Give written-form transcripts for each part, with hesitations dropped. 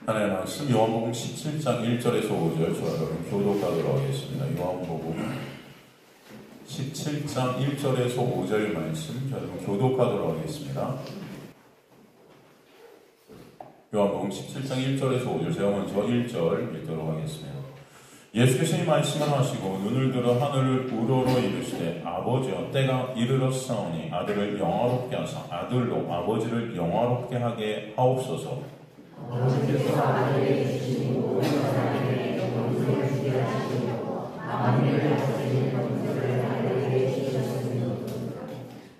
하나님의 말씀 요한복음 17장 1절에서 5절 저와 여러분 교독하도록 하겠습니다. 요한복음 17장 1절에서 5절 말씀 저와 여러분 교독하도록 하겠습니다. 요한복음 17장 1절에서 5절 제가 먼저 1절 읽도록 하겠습니다. 예수께서 이 말씀을 하시고 눈을 들어 하늘을 우러러 이르시되 아버지여 때가 이르렀사오니 아들을 영화롭게 하사 아들로 아버지를 영화롭게 하게 하옵소서. 아버지께서 아들에게 주시고 사람에게 영생을 주게 하시고 아버지를 주시는 영생을 아들에게 주셨으니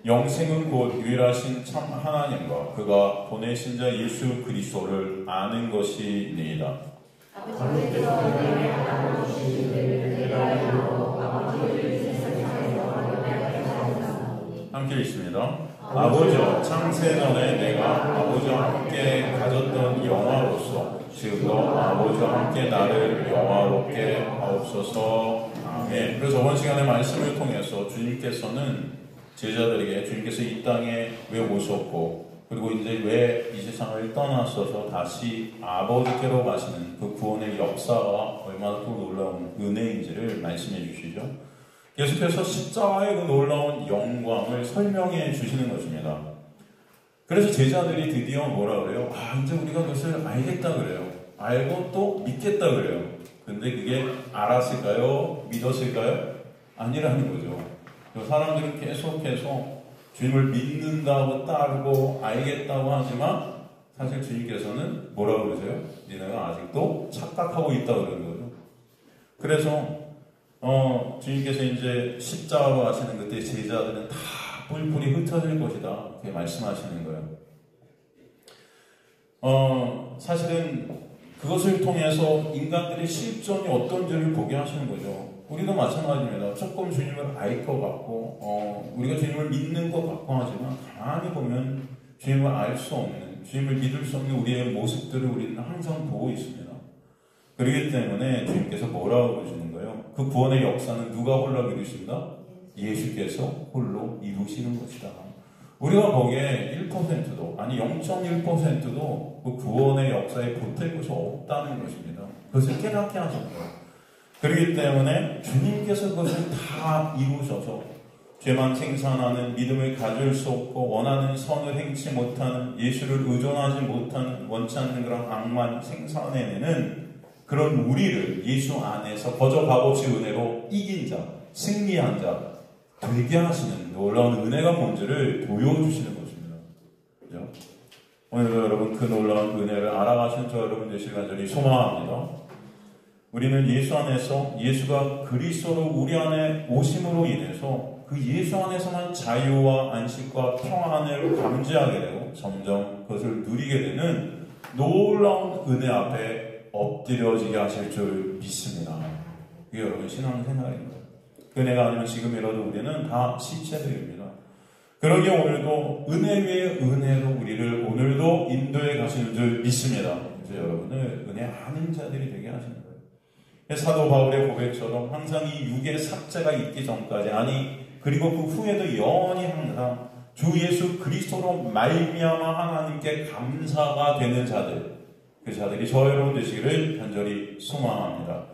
영생은 곧 유일하신 참 하나님과 그가 보내신 자 예수 그리스도를 아는 것이니이다. 아버지께서 내게 알아주신 일을 내가 알고 아버지를 세상에서 알게 하셨사오니 함께 읽습니다. 아버지여 창세전에 내가 아버지와 함께 가졌던 영화로서 지금도 아버지와 함께 나를 영화롭게 하옵소서. 아멘. 그래서 저번 시간에 말씀을 통해서 주님께서는 제자들에게 주님께서 이 땅에 왜 오셨고 그리고 이제 왜 이 세상을 떠나셔서 다시 아버지께로 가시는 그 구원의 역사가 얼마나 또 놀라운 은혜인지를 말씀해 주시죠. 계속해서 십자가의 그 놀라운 영광을 설명해 주시는 것입니다. 그래서 제자들이 드디어 뭐라 그래요? 이제 우리가 그것을 알겠다 그래요. 알고 또 믿겠다 그래요. 근데 그게 알았을까요? 믿었을까요? 아니라는 거죠. 사람들은 계속해서 주님을 믿는다고 따르고 알겠다고 하지만 사실 주님께서는 뭐라고 그러세요? 너네가 아직도 착각하고 있다고 그러는 거죠. 그래서 주님께서 이제 십자가로 가시는 그때 제자들은 다 뿔뿔이 흩어질 것이다 이렇게 말씀하시는 거예요. 사실은 그것을 통해서 인간들의 실존이 어떤지를 보게 하시는 거죠. 우리도 마찬가지입니다. 조금 주님을 알 것 같고 우리가 주님을 믿는 것 같고 하지만 가만히 보면 주님을 알 수 없는, 주님을 믿을 수 없는 우리의 모습들을 우리는 항상 보고 있습니다. 그렇기 때문에 주님께서 뭐라고 그러시는 거예요? 그 구원의 역사는 누가 홀로 이루신다? 예수께서 홀로 이루시는 것이다. 우리가 거기에 1%도 아니 0.1%도 그 구원의 역사에 보탤 것이 없다는 것입니다. 그것을 깨닫게 하신 거예요. 그렇기 때문에 주님께서 그것을 다 이루셔서 죄만 생산하는 믿음을 가질 수 없고 원하는 선을 행치 못하는 예수를 의존하지 못하는 원치 않는 그런 악만 생산해내는 그런 우리를 예수 안에서 거저 값없이 은혜로 이긴 자, 승리한 자 되게 하시는 놀라운 은혜가 뭔지를 보여주시는 것입니다. 그죠? 오늘도 여러분 그 놀라운 은혜를 알아가신 저 여러분 되시길 간절히 소망합니다. 우리는 예수 안에서 예수가 그리스도로 우리 안에 오심으로 인해서 그 예수 안에서만 자유와 안식과 평안을 감지하게 되고 점점 그것을 누리게 되는 놀라운 은혜 앞에 엎드려지게 하실 줄 믿습니다. 이게 여러분 신앙 생활입니다. 은혜가 아니면 지금이라도 우리는 다 시체들입니다. 그러기에 오늘도 은혜 위에 은혜로 우리를 오늘도 인도해 가시는 줄 믿습니다. 그래서 여러분을 은혜 아는 자들이 되게 하시는 거예요. 사도 바울의 고백처럼 항상 이 육의 삭제가 있기 전까지 그리고 그 후에도 영원히 항상 주 예수 그리스도로 말미암아 하나님께 감사가 되는 자들, 그 자들이 저 여러분 되시기를 간절히 소망합니다.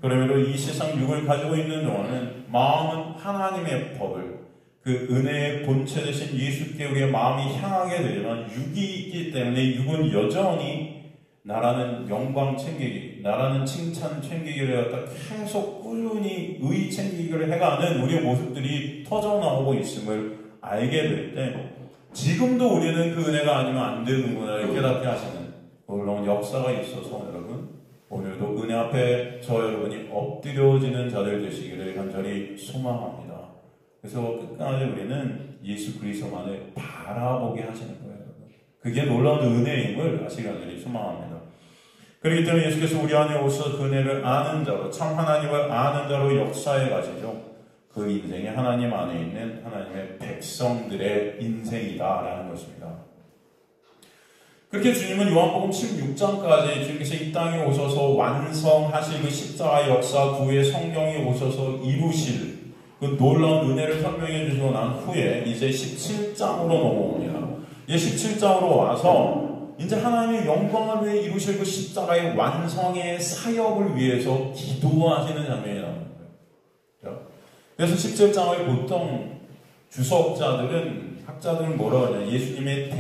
그러므로 이 세상 육을 가지고 있는 동안은 마음은 하나님의 법을 그 은혜의 본체 되신 예수께 우리의 마음이 향하게 되지만 육이 있기 때문에 육은 여전히 나라는 영광 챙기기, 나라는 칭찬 챙기기를 갖다 계속 꾸준히 의 챙기기를 해가는 우리의 모습들이 터져나오고 있음을 알게 될 때 지금도 우리는 그 은혜가 아니면 안 되는구나를 깨닫게 하시는 놀라운 역사가 있어서 여러분 오늘도 은혜 앞에 저 여러분이 엎드려지는 자들 되시기를 간절히 소망합니다. 그래서 끝까지 우리는 예수 그리스도만을 바라보게 하시는 거예요. 그게 놀라운 은혜임을 아시기 간절히 소망합니다. 그렇기 때문에 예수께서 우리 안에 오셔서 그 은혜를 아는 자로 참 하나님을 아는 자로 역사해 가시죠. 그 인생이 하나님 안에 있는 하나님의 백성들의 인생이다라는 것입니다. 그렇게 주님은 요한복음 16장까지 주님께서 이 땅에 오셔서 완성하실 그 십자가의 역사 구의 성령이 오셔서 이루실 그 놀라운 은혜를 설명해 주시고 난 후에 이제 17장으로 넘어옵니다. 이제 17장으로 와서 이제 하나님의 영광을 위해 이루실 그 십자가의 완성의 사역을 위해서 기도하시는 장면이 나옵니다. 그래서 17장을 보통 주석자들은, 학자들은 뭐라고 하냐, 예수님의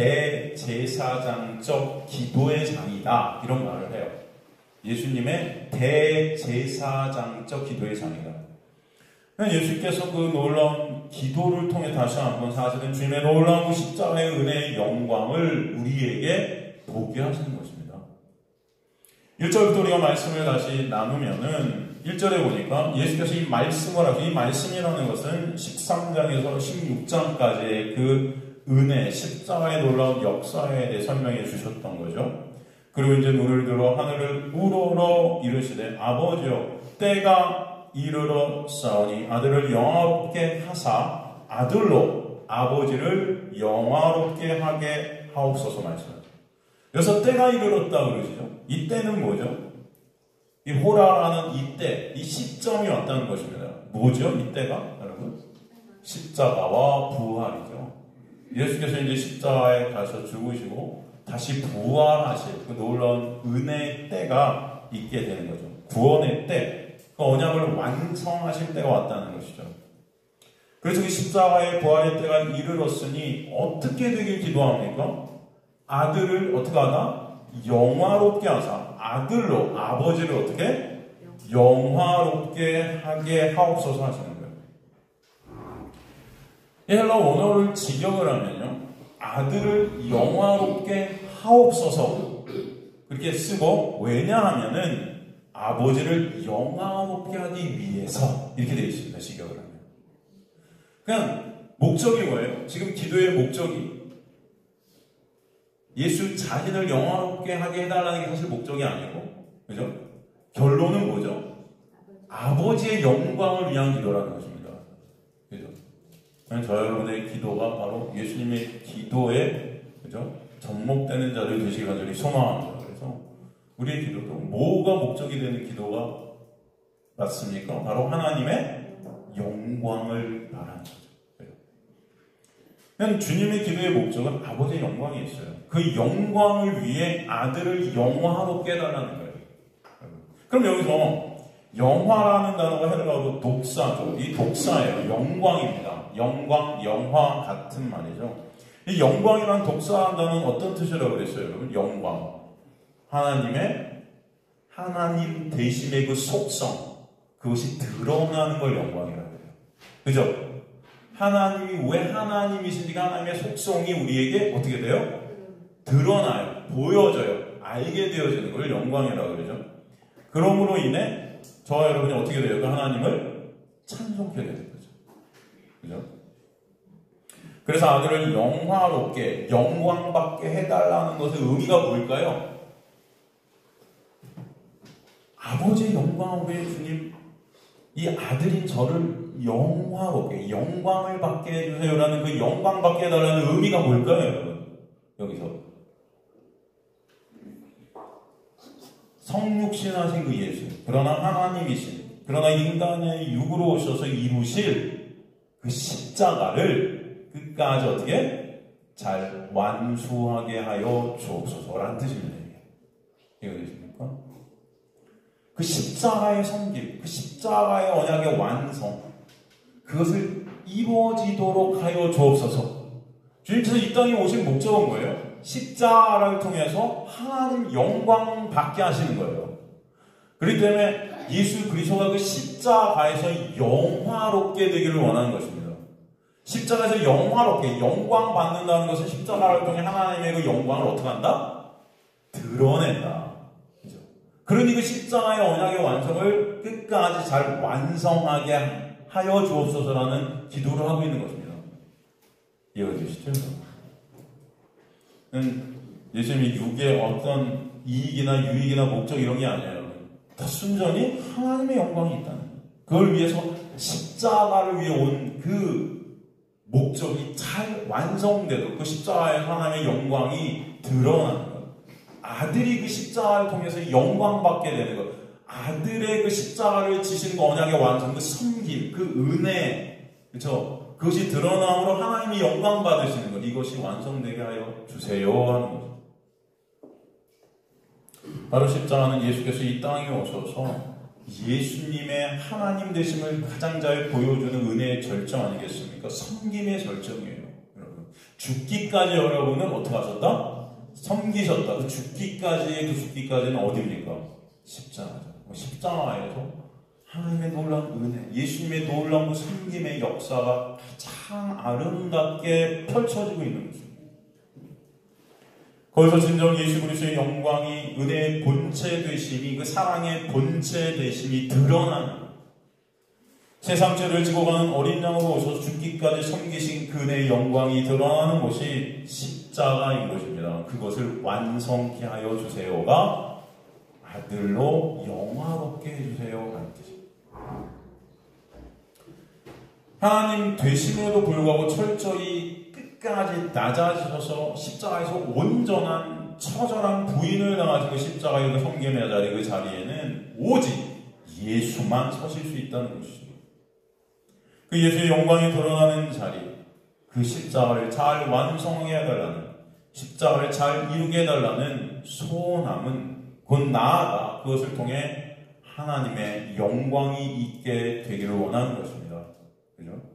대제사장적 기도의 장이다, 이런 말을 해요. 예수님의 대제사장적 기도의 장이다. 예수께서 그 놀라운 기도를 통해 다시 한번 사실은 주님의 놀라운 그 십자가의 은혜의 영광을 우리에게 보게 하시는 것입니다. 1절부터 우리가 말씀을 다시 나누면은 1절에 보니까 예수께서 이 말씀을 하고, 이 말씀이라는 것은 13장에서 16장까지의 그 은혜, 십자가의 놀라운 역사에 대해 설명해 주셨던 거죠. 그리고 이제 눈을 들어 하늘을 우러러 이르시되 아버지여 때가 이르러 싸우니 아들을 영화롭게 하사 아들로 아버지를 영화롭게 하게 하옵소서 말씀하죠. 그래서 때가 이르렀다 그러시죠. 이 때는 뭐죠? 이 호라라는 이 때, 이 시점이 왔다는 것입니다. 뭐죠? 이 때가 여러분? 십자가와 부활이죠. 예수께서 이제 십자가에 가서 죽으시고 다시 부활하실 그 놀라운 은혜의 때가 있게 되는 거죠. 구원의 때, 그 언약을 완성하실 때가 왔다는 것이죠. 그래서 그 십자가의 부활의 때가 이르렀으니 어떻게 되길 기도합니까? 아들을 어떻게 하나? 영화롭게 하사 아들로 아버지를 어떻게? 영화롭게 하게 하옵소서 하시는 거예요. 이 헬라 원어를 직역을 하면요, 아들을 영화롭게 하옵소서 그렇게 쓰고, 왜냐하면은 아버지를 영화롭게 하기 위해서 이렇게 되어 있습니다. 직역을 하면. 그냥 목적이 뭐예요? 지금 기도의 목적이 예수 자신을 영화롭게 하게 해달라는 게 사실 목적이 아니고, 그죠? 결론은 뭐죠? 아버지의 영광을 위한 기도라는 것입니다. 그죠? 저 여러분의 기도가 바로 예수님의 기도에, 그죠? 접목되는 자들 되시길 간절히 소망합니다. 그래서 우리의 기도도 뭐가 목적이 되는 기도가 맞습니까? 바로 하나님의 영광을 바라는 거죠. 주님의 기도의 목적은 아버지의 영광이 있어요. 그 영광을 위해 아들을 영화롭게 해달라는 거예요. 그럼 여기서 영화라는 단어가 헬라어로 독사죠. 이 독사예요. 영광입니다. 영광, 영화 같은 말이죠. 이 영광이라는 독사한 단어는 어떤 뜻이라고 그랬어요, 여러분? 영광. 하나님 되심의 그 속성, 그것이 드러나는 걸 영광이라고 해요. 그죠? 하나님이 왜 하나님이신지가, 하나님의 속성이 우리에게 어떻게 돼요? 드러나요. 보여져요. 알게 되어지는 걸 영광이라고 그러죠. 그러므로 인해 저와 여러분이 어떻게 돼요? 그 하나님을 찬송하게 되는 거죠. 그죠? 그래서 아들을 영화롭게, 영광받게 해달라는 것의 의미가 뭘까요? 아버지의 영광을 위해 주님, 이 아들인 저를 영화롭게, 영광을 받게 해주세요라는 그 영광 받게 해달라는 의미가 뭘까요, 여러분? 여기서 성육신하신 그 예수, 그러나 하나님이신, 그러나 인간의 육으로 오셔서 이루실 그 십자가를 끝까지 어떻게 잘 완수하게 하여 주옵소서라는 뜻입니다. 이게 되십니까? 그 십자가의 섬김, 그 십자가의 언약의 완성, 그것을 이루어지도록 하여 주옵소서. 주님께서 이 땅에 오신 목적은 뭐예요? 십자가를 통해서 하나님 영광 받게 하시는 거예요. 그렇기 때문에 예수 그리스도가 그 십자가에서 영화롭게 되기를 원하는 것입니다. 십자가에서 영화롭게 영광 받는다는 것은 십자가를 통해 하나님의 그 영광을 어떻게 한다? 드러낸다. 그죠? 그러니 그 십자가의 언약의 완성을 끝까지 잘 완성하게 하여 주옵소서라는 기도를 하고 있는 것입니다. 이해되시죠? 예수님이 육의 어떤 이익이나 유익이나 목적 이런 게 아니에요. 다 순전히 하나님의 영광이 있다는 거예요. 그걸 위해서 십자가를 위해 온 그 목적이 잘 완성되도록 그 십자가에 하나님의 영광이 드러나는 거예요. 아들이 그 십자가를 통해서 영광받게 되는 거예요. 아들의 그 십자가를 지신 그 언약의 완성, 그 섬김, 그 은혜, 그렇죠? 그것이 드러남으로 하나님이 영광 받으시는 것, 이것이 완성되게 하여 주세요 하는 거죠. 바로 십자가는 예수께서 이 땅에 오셔서 예수님의 하나님 되심을 가장 잘 보여주는 은혜의 절정 아니겠습니까? 섬김의 절정이에요. 여러분, 죽기까지 여러분은 어떻게 하셨다? 섬기셨다. 그 죽기까지는 어디입니까? 십자가죠. 십자가에서 하나님의 놀라운 은혜, 예수님의 놀라운 그 섬김의 역사가 가장 아름답게 펼쳐지고 있는 것입니다. 거기서 진정 예수 그리스도의 영광이, 은혜의 본체 되심이, 그 사랑의 본체 되심이 드러나는, 세상 죄를 지고 가는 어린 양으로 오셔서 죽기까지 섬기신 그 은혜의 영광이 드러나는 것이 십자가인 것입니다. 그것을 완성케 하여 주세요가 아들로 영화롭게 해주세요 하는 뜻입니다. 하나님 되심에도 불구하고 철저히 끝까지 낮아지셔서 십자가에서 온전한 처절한 부인을 당하시고 십자가의 그 섬김의 자리, 그 자리에는 오직 예수만 서실 수 있다는 것이죠. 그 예수의 영광이 드러나는 자리, 그 십자가를 잘 완성해 달라는, 십자가를 잘 이루게 해달라는 소원함은 곧 나아가 그것을 통해 하나님의 영광이 있게 되기를 원하는 것입니다. 그죠?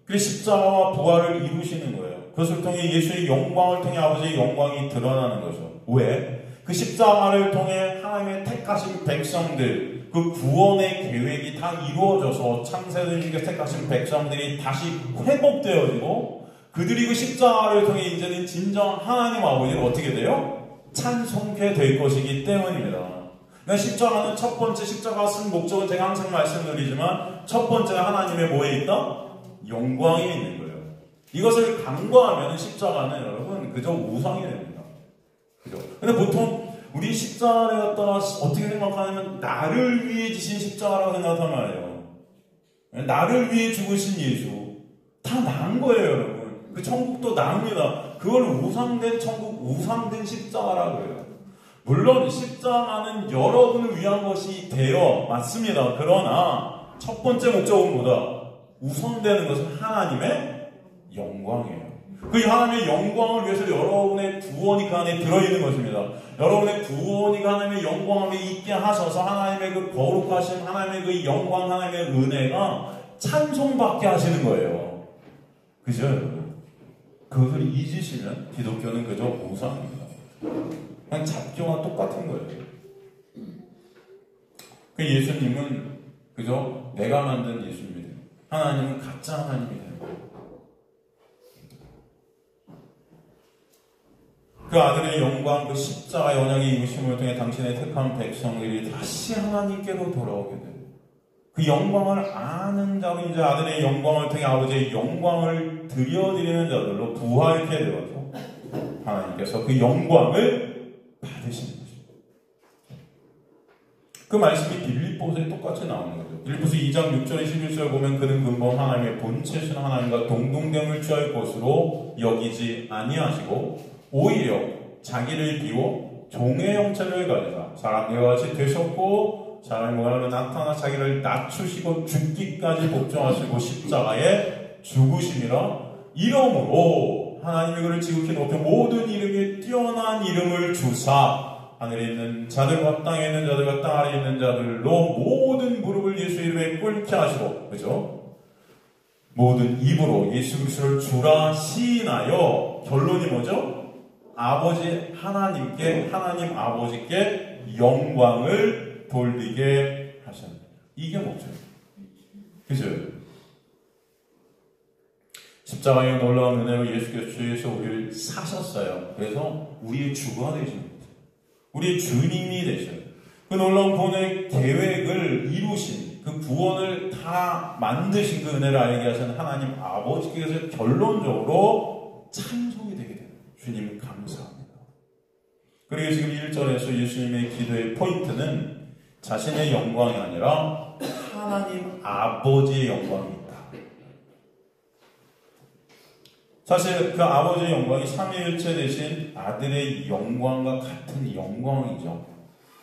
그 십자가와 부활을 이루시는 거예요. 그것을 통해 예수의 영광을 통해 아버지의 영광이 드러나는 거죠. 왜? 그 십자가를 통해 하나님의 택하신 백성들, 그 구원의 계획이 다 이루어져서 창세전에 택하신 백성들이 다시 회복되어지고 그들이 그 십자가를 통해 이제는 진정 하나님 아버지를 어떻게 돼요? 찬송케 될 것이기 때문입니다. 그러니까 십자가는 첫 번째, 십자가 쓴 목적은 제가 항상 말씀드리지만 첫 번째가 하나님의 뭐에 있다? 영광에 있는 거예요. 이것을 간과하면 십자가는 여러분 그저 우상이 됩니다. 그죠? 근데 보통 우리 십자가를 갖다가 어떻게 생각하냐면 나를 위해 지신 십자가라고 생각하단 말이에요. 나를 위해 죽으신 예수 다 나은 거예요, 여러분. 그 천국도 나옵니다. 그걸 우상된 천국, 우상된 십자가라고 해요. 물론 십자가는 여러분을 위한 것이 되어 맞습니다. 그러나 첫 번째 목적은 뭐다? 우선되는 것은 하나님의 영광이에요. 그 하나님의 영광을 위해서 여러분의 구원이 그 안에 들어있는 것입니다. 여러분의 구원이 그 하나님의 영광을 있게 하셔서 하나님의 그 거룩하신 하나님의 그 영광, 하나님의 은혜가 찬송받게 하시는 거예요. 그죠? 그것을 잊으시면 기독교는 그저 우상입니다. 그냥 잡교와 똑같은 거예요. 그 예수님은 그저 내가 만든 예수입니다. 하나님은 가짜 하나님이 되는 거예요. 그 아들의 영광, 그 십자가의 언약의 이루심을 통해 당신의 택한 백성들이 다시 하나님께로 돌아오게 돼요. 그 영광을 아는 자로 이제 아들의 영광을 통해 아버지의 영광을 드려드리는 자들로 부활케 되어서 하나님께서 그 영광을 받으시는 것입니다. 그 말씀이 빌립보서에 똑같이 나오는 거죠. 빌립보서 2장 6절에 11절에 보면 그는 근본 하나님의 본체신 하나님과 동등됨을 취할 것으로 여기지 아니하시고 오히려 자기를 비워 종의 형체를 가지사 사람들과 같이 되셨고 사람의 모양으로 나타나 자기를 낮추시고 죽기까지 복종하시고 십자가에 죽으심이라 이름으로 하나님이 그를 지극히 높여 모든 이름에 뛰어난 이름을 주사 하늘에 있는 자들과 땅에 있는 자들과 땅 아래에 있는 자들로 모든 무릎을 예수 이름에 꿇게 하시고, 그죠? 모든 입으로 예수 그리스도를 주라 시인하여 결론이 뭐죠? 아버지 하나님께, 하나님 아버지께 영광을 돌리게 하셨습니다. 이게 목적이에요. 그죠? 십자가의 놀라운 은혜로 예수께서 주에서 우리를 사셨어요. 그래서 우리의 주가 되십니다. 우리의 주님이 되셔요. 그 놀라운 구원의 계획을 이루신, 그 구원을 다 만드신 그 은혜를 알게 하신 하나님 아버지께서 결론적으로 찬송이 되게 됩니다. 주님 감사합니다. 그리고 지금 1절에서 예수님의 기도의 포인트는 자신의 영광이 아니라 하나님 아버지의 영광이 있다. 사실 그 아버지의 영광이 삼위일체 되신 아들의 영광과 같은 영광이죠.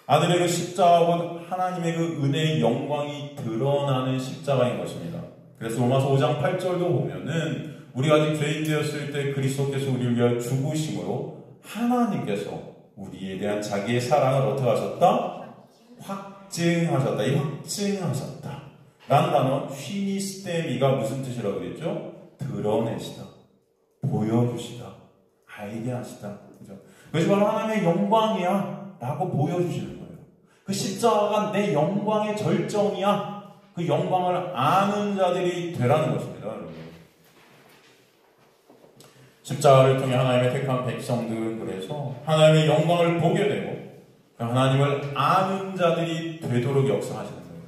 아들의 그 십자가와 하나님의 그 은혜의 영광이 드러나는 십자가인 것입니다. 그래서 로마서 5장 8절도 보면은 우리가 아직 죄인 되었을 때 그리스도께서 우리를 위하여 죽으심으로 하나님께서 우리에 대한 자기의 사랑을 어떻게 하셨다? 확증하셨다. 이 확증하셨다 라는 단어 휘니스테미가 무슨 뜻이라고 그랬죠? 드러내시다, 보여주시다, 알게 하시다. 그죠? 그것이 바로 하나님의 영광이야 라고 보여주시는 거예요. 그 십자가가 내 영광의 절정이야. 그 영광을 아는 자들이 되라는 것입니다. 여러분. 십자가를 통해 하나님의 택한 백성들은 그래서 하나님의 영광을 보게 되고 하나님을 아는 자들이 되도록 역사하시는 거예요.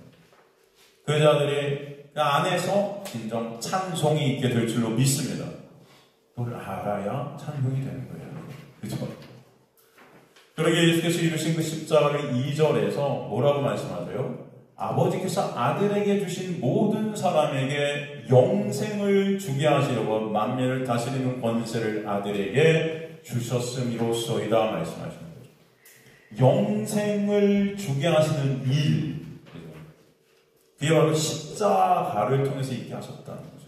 그 자들의 그 안에서 진정 찬송이 있게 될 줄로 믿습니다. 그걸 알아야 찬송이 되는 거예요. 그렇죠? 그러게 예수께서 이루신 그 십자가를 2절에서 뭐라고 말씀하세요? 아버지께서 아들에게 주신 모든 사람에게 영생을 주게 하시려고 만민을 다스리는 권세를 아들에게 주셨음이로소이다 말씀하시는 거죠. 영생을 주게 하시는 일, 그게 바로 십자가를 통해서 있게 하셨다는 거죠.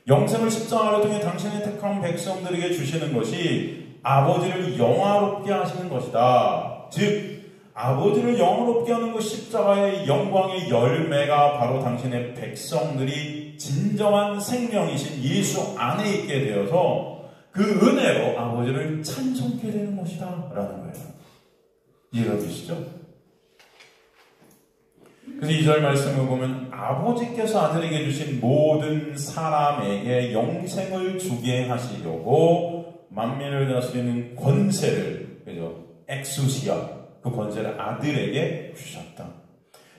영생을 십자가를 통해 당신의 택한 백성들에게 주시는 것이 아버지를 영화롭게 하시는 것이다. 즉 아버지를 영화롭게 하는 그 십자가의 영광의 열매가 바로 당신의 백성들이 진정한 생명이신 예수 안에 있게 되어서 그 은혜로 아버지를 찬송케 되는 것이다 라는 거예요. 이해가 되시죠? 그래서 2절 말씀을 보면 아버지께서 아들에게 주신 모든 사람에게 영생을 주게 하시려고 만민을 다스리는 권세를, 그죠? 엑수시아, 그 권세를 아들에게 주셨다.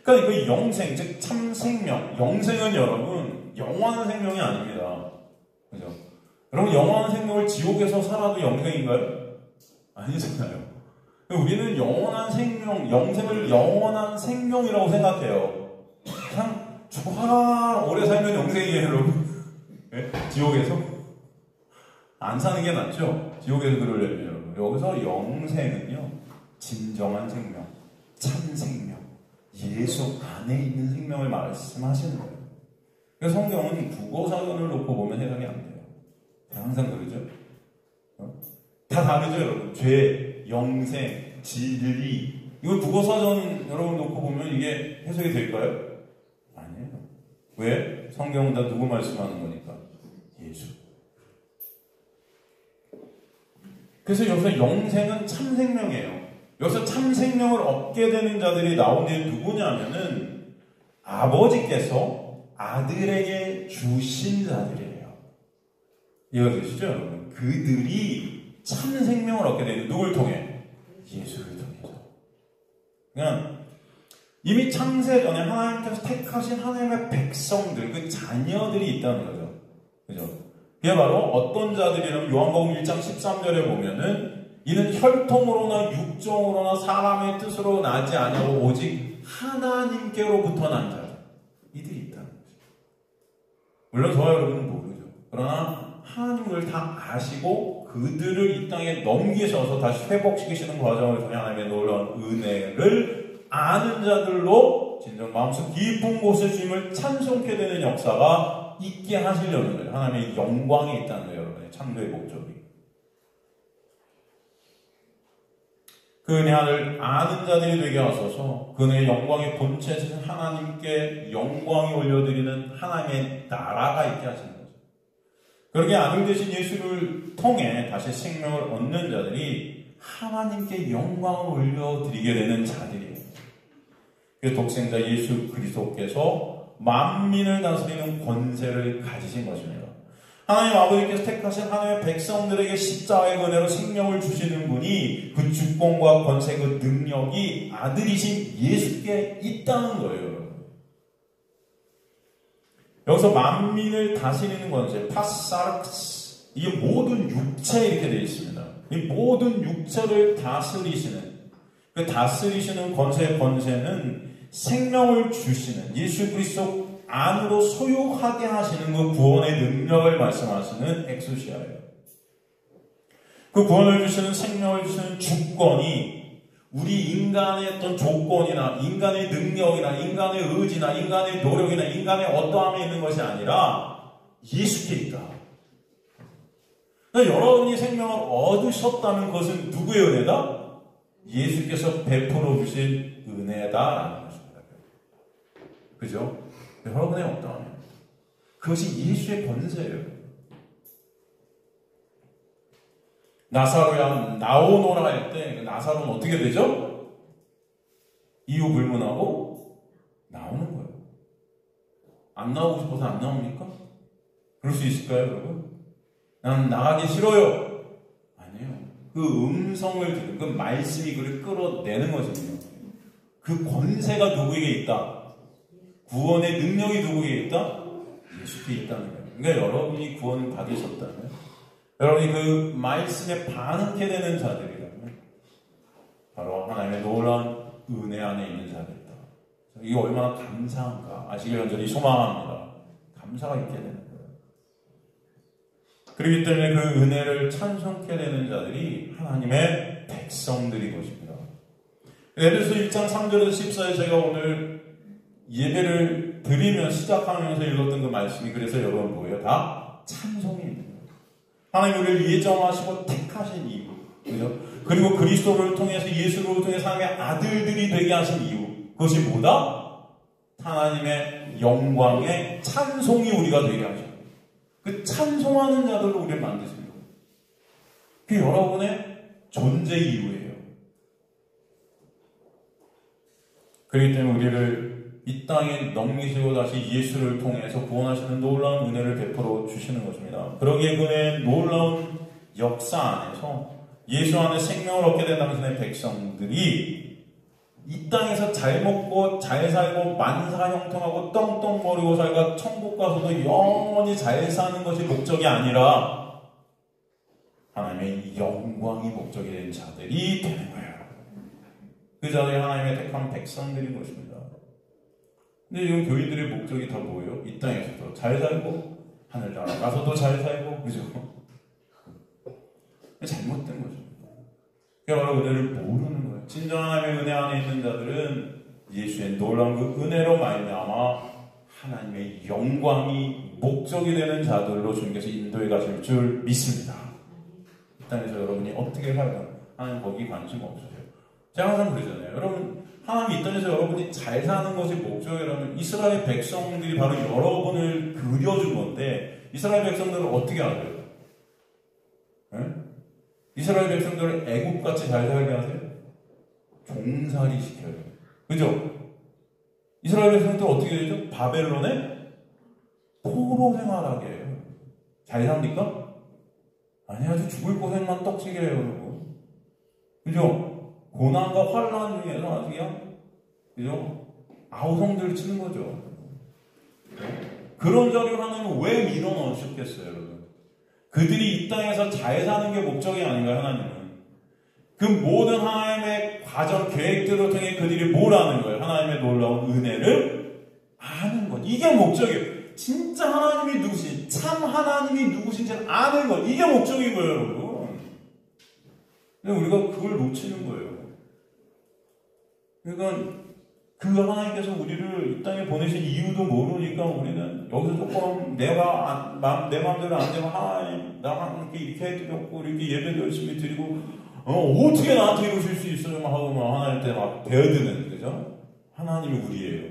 그러니까 그 영생, 즉 참생명, 영생은 여러분 영원한 생명이 아닙니다. 그죠? 여러분 영원한 생명을 지옥에서 살아도 영생인가요? 아니잖아요. 우리는 영원한 생명, 영생을 영원한 생명이라고 생각해요. 그냥 좋아 오래 살면 영생이에요, 여러분. 네? 지옥에서 안 사는 게 낫죠. 지옥에서 그러려면 여러분. 여기서 영생은요, 진정한 생명, 참 생명, 예수 안에 있는 생명을 말씀하시는 거예요. 그래서 성경은 국어사전을 놓고 보면 해석이 안 돼요. 항상 그러죠. 다 다르죠, 여러분. 죄, 영생, 진리. 이거 국어사전 여러분 놓고 보면 이게 해석이 될까요? 아니에요. 왜? 성경은 다 누구 말씀하는 거니까? 예수. 그래서 여기서 영생은 참 생명이에요. 여기서 참 생명을 얻게 되는 자들이 나온 게 누구냐면은 아버지께서 아들에게 주신 자들이에요. 이해되시죠, 여러분? 그들이 참 생명을 얻게 되는, 누굴 통해? 예수를 통해서. 그냥 이미 창세 전에 하나님께서 택하신 하나님의 백성들, 그 자녀들이 있다는 거죠. 그죠? 그게 바로 어떤 자들이라면 요한복음 1장 13절에 보면은 이는 혈통으로나 육정으로나 사람의 뜻으로 나지 아니하고 오직 하나님께로부터 난 자들, 이들이 있다는 거죠. 물론 저와 여러분은 모르죠. 그러나 하나님을 다 아시고 그들을 이 땅에 넘기셔서 다시 회복시키시는 과정을 통해 하나님의 놀라운 은혜를 아는 자들로 진정 마음속 깊은 곳에 주님을 찬송케 되는 역사가 있게 하시려는 거예요. 하나님의 영광이 있다는 거예요, 여러분의 창조의 목적이. 그 은혜를 아는 자들이 되게 하소서. 그 은혜의 영광의 본체에서 하나님께 영광이 올려드리는 하나님의 나라가 있게 하시는 거죠. 그렇게 아들 되신 예수를 통해 다시 생명을 얻는 자들이 하나님께 영광을 올려드리게 되는 자들이에요. 그 독생자 예수 그리스도께서 만민을 다스리는 권세를 가지신 것입니다. 하나님 아버지께서 택하신 하나님의 백성들에게 십자가의 은혜로 생명을 주시는 분이 그 주권과 권세, 그 능력이 아들이신 예수께 있다는 거예요. 여기서 만민을 다스리는 권세, 파사르크스, 이게 모든 육체 이렇게 되어 있습니다. 이 모든 육체를 다스리시는, 그 다스리시는 권세는 생명을 주시는 예수 그리스도 안으로 소유하게 하시는 그 구원의 능력을 말씀하시는 엑소시아예요. 그 구원을 주시는, 생명을 주시는 주권이 우리 인간의 어떤 조건이나 인간의 능력이나 인간의 의지나 인간의 노력이나 인간의 어떠함에 있는 것이 아니라 예수께 있다. 여러분이 생명을 얻으셨다는 것은 누구의 은혜다? 예수께서 베풀어 주신 은혜다라는 것입니다. 그죠? 여러분의 어떠하냐? 그것이 예수의 권세예요. 나사로야 나오노라 할 때 나사로는 어떻게 되죠? 이유 불문하고 나오는 거예요. 안 나오고 싶어서 안 나옵니까? 그럴 수 있을까요, 여러분? 난 나가기 싫어요. 아니에요. 그 음성을 듣는 그 말씀이 그를 끌어내는 것입니다. 그 권세가 누구에게 있다? 구원의 능력이 누구에게 있다? 예수께 있다는 거예요. 그러니까 여러분이 구원을 받으셨다면, 여러분이 그 말씀에 반응케 되는 자들이라면 바로 하나님의 놀라운 은혜 안에 있는 자들이다. 이게 얼마나 감사한가 아시길 간절히 소망합니다. 감사가 있게 되는 거예요. 그렇기 때문에 그 은혜를 찬송케 되는 자들이 하나님의 백성들인 것입니다. 에베소 1장 3절에서 14에 제가 오늘 예배를 드리며 시작하면서 읽었던 그 말씀이 그래서 여러분 뭐예요? 다 찬송입니다. 하나님 우리를 예정하시고 택하신 이유, 그죠? 그리고 그리스도를 통해서 예수를 통해서 하나님의 아들들이 되게 하신 이유, 그것이 뭐다? 하나님의 영광의 찬송이 우리가 되게 하죠. 그 찬송하는 자들로 우리를 만드신 거예요. 그게 여러분의 존재 이유예요. 그렇기 때문에 우리를 이 땅에 넘기시고 다시 예수를 통해서 구원하시는 놀라운 은혜를 베풀어 주시는 것입니다. 그러기에 그의 놀라운 역사 안에서 예수 안에 생명을 얻게 된 당신의 백성들이 이 땅에서 잘 먹고 잘 살고 만사형통하고 떵떵거리고 살가 천국 가서도 영원히 잘 사는 것이 목적이 아니라 하나님의 영광이 목적이 된 자들이 되는 거예요. 그 자들이 하나님의 택한 백성들인 것입니다. 근데 지금 교인들의 목적이 다 뭐예요? 이 땅에서도 잘 살고 하늘나라 가서도 잘 살고, 그죠? 잘못된 거죠. 그러니까 바로 은혜를 모르는 거예요. 진정한 하나님의 은혜 안에 있는 자들은 예수의 놀라운 그 은혜로 말미암아 하나님의 영광이 목적이 되는 자들로 주님께서 인도해 가실 줄 믿습니다. 이 땅에서 여러분이 어떻게 살까? 하나님 거기 관심 없으세요. 제가 항상 그러잖아요. 여러분, 하나님 이 땅에서 여러분이 잘 사는 것이 목적이라면 이스라엘 백성들이 바로 여러분을 그려준 건데, 이스라엘 백성들은 어떻게 하세요? 네? 이스라엘 백성들을 애국같이 잘 살게 하세요? 종살이 시켜요. 그죠? 이스라엘 백성들 어떻게 되죠? 바벨론에 포로 생활하게 해요. 잘 삽니까? 아니, 아주 죽을 고생만 떡지게 해요, 여러분. 그죠? 고난과 환란 중에서 아주 그냥, 그죠? 아우성들 치는 거죠. 그런 자리를 하나님은 왜 밀어 넣으셨겠어요, 여러분? 그들이 이 땅에서 잘 사는 게 목적이 아닌가요, 하나님은? 그 모든 하나님의 과정, 계획들을 통해 그들이 뭘 아는 거예요? 하나님의 놀라운 은혜를 아는 것. 이게 목적이에요. 진짜 하나님이 누구신지, 참 하나님이 누구신지를 아는 것. 이게 목적인 거예요, 여러분. 근데 우리가 그걸 놓치는 거예요. 그러니까 그 하나님께서 우리를 이 땅에 보내신 이유도 모르니까 우리는 여기서 조금 내 마음대로 안 되면 하나님 나만 이렇게 해드렸고 이렇게 예배도 열심히 드리고 어떻게 나한테 이러실 수 있어요? 막 하고 막 하나님한테 막 배어드는, 그죠? 하나님이 우리예요.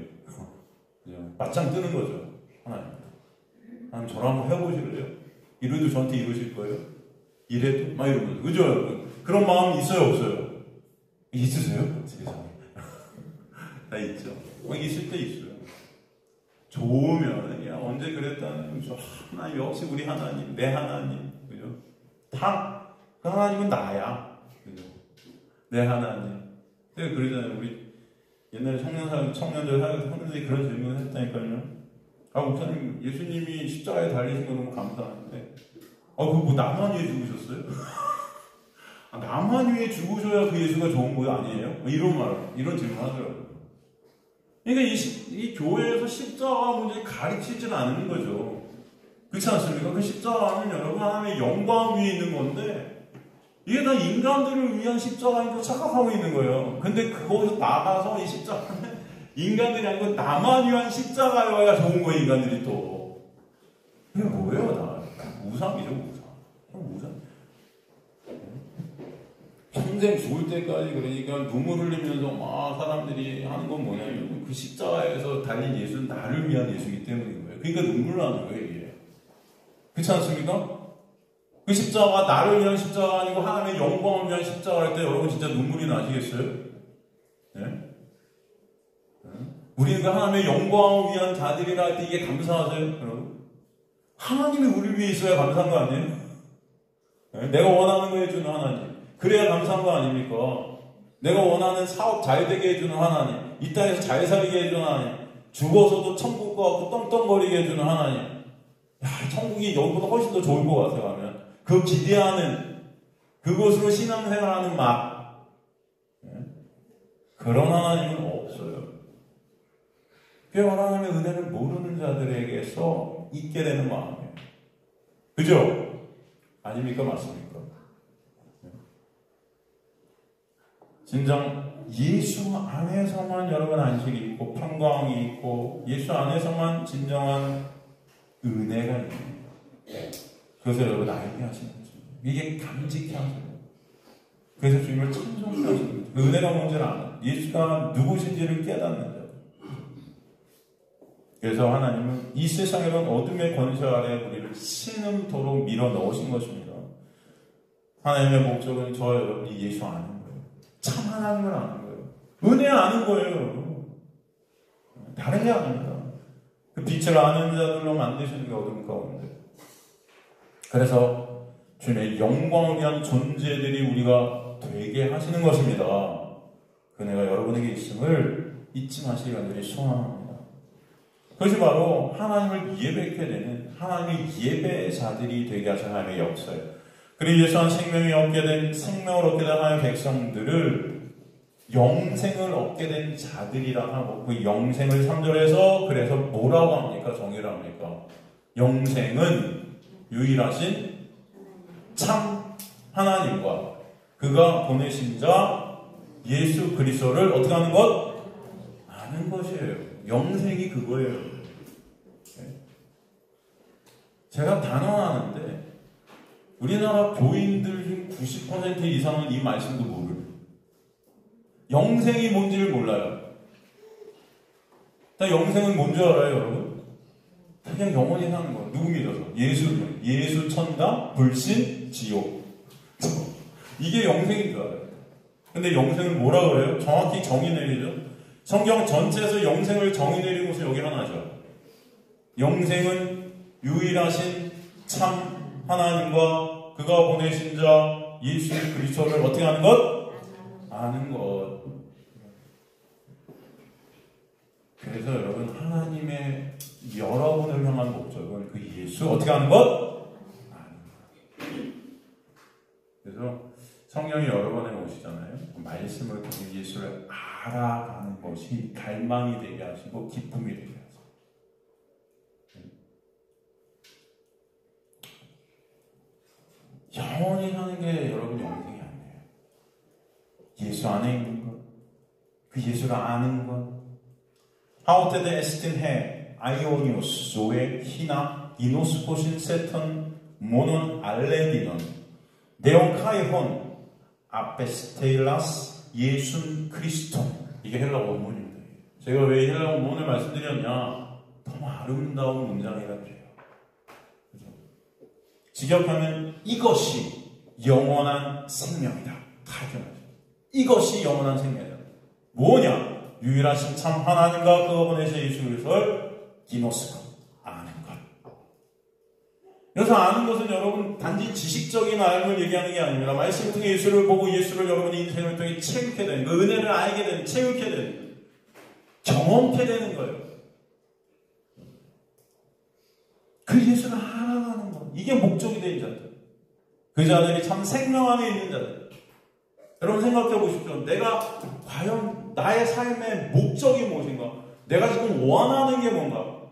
맞짱 뜨는 거죠. 하나님 저랑 한번 해보실래요? 이래도 저한테 이러실 거예요? 이래도? 막 이러면서, 그죠, 여러분? 그런 마음이 있어요, 없어요? 있으세요? 세상에. 다 있죠. 있을 때 있어요. 좋으면, 야, 언제 그랬다는, 하나님, 역시 우리 하나님, 내 하나님, 그죠? 다, 그 하나님은 나야. 그죠? 내 하나님. 내가 그러잖아요. 우리 옛날에 청년들 하는데 그런 질문을 했다니까요. 목사님, 예수님이 십자가에 달리신 거 너무 감사한데, 그거 뭐 나만 위해 죽으셨어요? 나만 위해 죽으셔야 그 예수가 좋은 거 아니에요? 이런 질문 하더라고요. 그러니까 이 교회에서 십자가 문제 가르치지는 않는 거죠. 그렇지 않습니까? 그 십자가는 여러분 하나님의 영광 위에 있는 건데, 이게 다 인간들을 위한 십자가인 줄 착각하고 있는 거예요. 근데 그거에서 나가서 이 십자가는 인간들이 아니고 나만 위한 십자가여야 좋은 거예요, 인간들이 또. 이게 뭐예요, 다? 우상이죠, 우상. 평생 죽을 때까지 그러니까 눈물 흘리면서 막 사람들이 하는 건 뭐냐면 그 십자가에서 달린 예수는 나를 위한 예수이기 때문인 거예요. 그러니까 눈물 나는 거예요, 이게. 그렇지 않습니까? 그 십자가가 나를 위한 십자가가 아니고 하나님의 영광을 위한 십자가일 때 여러분 진짜 눈물이 나시겠어요? 네? 우리는 그 하나님의 영광을 위한 자들이라 할 때 이게 감사하세요, 여러분? 하나님이 우리를 위해 있어야 감사한 거 아니에요? 네? 내가 원하는 거 해주는 하나님. 그래야 감사한 거 아닙니까? 내가 원하는 사업 잘 되게 해주는 하나님. 이 땅에서 잘 살게 해주는 하나님. 죽어서도 천국 가고 떵떵거리게 해주는 하나님. 야, 천국이 여기보다 훨씬 더 좋을 것 같아요, 하면. 그 기대하는, 그곳으로 신앙생활하는 막. 네? 그런 하나님은 없어요. 그 하나님의 은혜를 모르는 자들에게서 있게 되는 마음이에요. 그죠? 아닙니까? 맞습니까? 진정 예수 안에서만 여러분 안식이 있고 평강이 있고 예수 안에서만 진정한 은혜가 있는 거예요. 그것을 여러분 알게 하시는 거죠. 이게 감직해 하시는 거예요. 그래서 주님을 찬송케 하시는 거예요. 은혜가 뭔지를 아는, 예수가 누구신지를 깨닫는 거예요. 그래서 하나님은 이 세상에는 어둠의 권세 아래 우리를 신음토록 밀어 넣으신 것입니다. 하나님의 목적은 저와 여러분이 예수 아는 거예요. 참 하나님을 아는 거예요. 은혜 아는 거예요, 여러분. 다른 게 아닙니다. 그 빛을 아는 자들로 만드시는 게 어둠 가운데. 그래서 주님의 영광을 위한 존재들이 우리가 되게 하시는 것입니다. 그 은혜가 여러분에게 있음을 잊지 마시기 간절히 소원합니다. 그것이 바로 하나님을 예배하게 되는 하나님의 예배자들이 되게 하신 하나님의 역사예요. 그리고 예수한 생명을 얻게 된 하나님의 백성들을 영생을 얻게 된 자들이라 하고 그 영생을 3절에서 그래서 뭐라고 합니까? 정의를 합니까? 영생은 유일하신 참 하나님과 그가 보내신 자 예수 그리스도를 어떻게 하는 것? 아는 것이에요. 영생이 그거예요. 제가 단언하는데 우리나라 교인들 90% 이상은 이 말씀도 모르요. 영생이 뭔지를 몰라요. 영생은 뭔지 알아요, 여러분? 그냥 영원히 사는 거예요. 누구 믿어서? 예수 천당, 불신, 지옥. 이게 영생인 줄 알아요. 근데 영생을 뭐라 그래요? 정확히 정의 내리죠. 성경 전체에서 영생을 정의 내리고서 여기 하나죠. 영생은 유일하신 참 하나님과 그가 보내신 자 예수 그리스도를 어떻게 하는 것? 아는 것. 그래서 여러분 하나님의 여러분을 향한 목적은 그 예수 어떻게 하는 것? 아는 것. 그래서 성령이 여러 번에 오시잖아요. 말씀을 통해 예수를 알아가는 것이 갈망이 되게 하시고 기쁨이 되게 하시고. 영원히 사는 게 여러분 영생이 아니에요. 예수 안에 있는 것, 그 예수를 아는 것. 하우테드 에스틴해 아이오니오스 조에 히나 이노스코신 세턴 모논 알레디넌 네온카이혼 아페스테일라스 예순 크리스토. 이게 헬라 원문입니다. 제가 왜 헬라 원문을 말씀드렸냐? 너무 아름다운 문장이라 그래요. 직역하면 이것이 영원한 생명이다. 이것이 영원한 생명이다. 뭐냐? 유일하신 참 하나님과 그가 보내신 예수 그리스도를 기노스코 아는 것. 그래서 아는 것은 여러분 단지 지식적인 알을 얘기하는 게 아닙니다. 말씀을 통해 예수를 보고 예수를 여러분의 인생을 통해 채우게 되는 그 은혜를 알게 되는, 채우게 되는, 경험케 되는 거예요. 그 예수를 알아가는 것. 이게 목적이 된 자들. 그 자들이 참 생명 안에 있는 자들. 여러분 생각해 보십시오. 내가 과연 나의 삶의 목적이 무엇인가? 내가 지금 원하는 게 뭔가?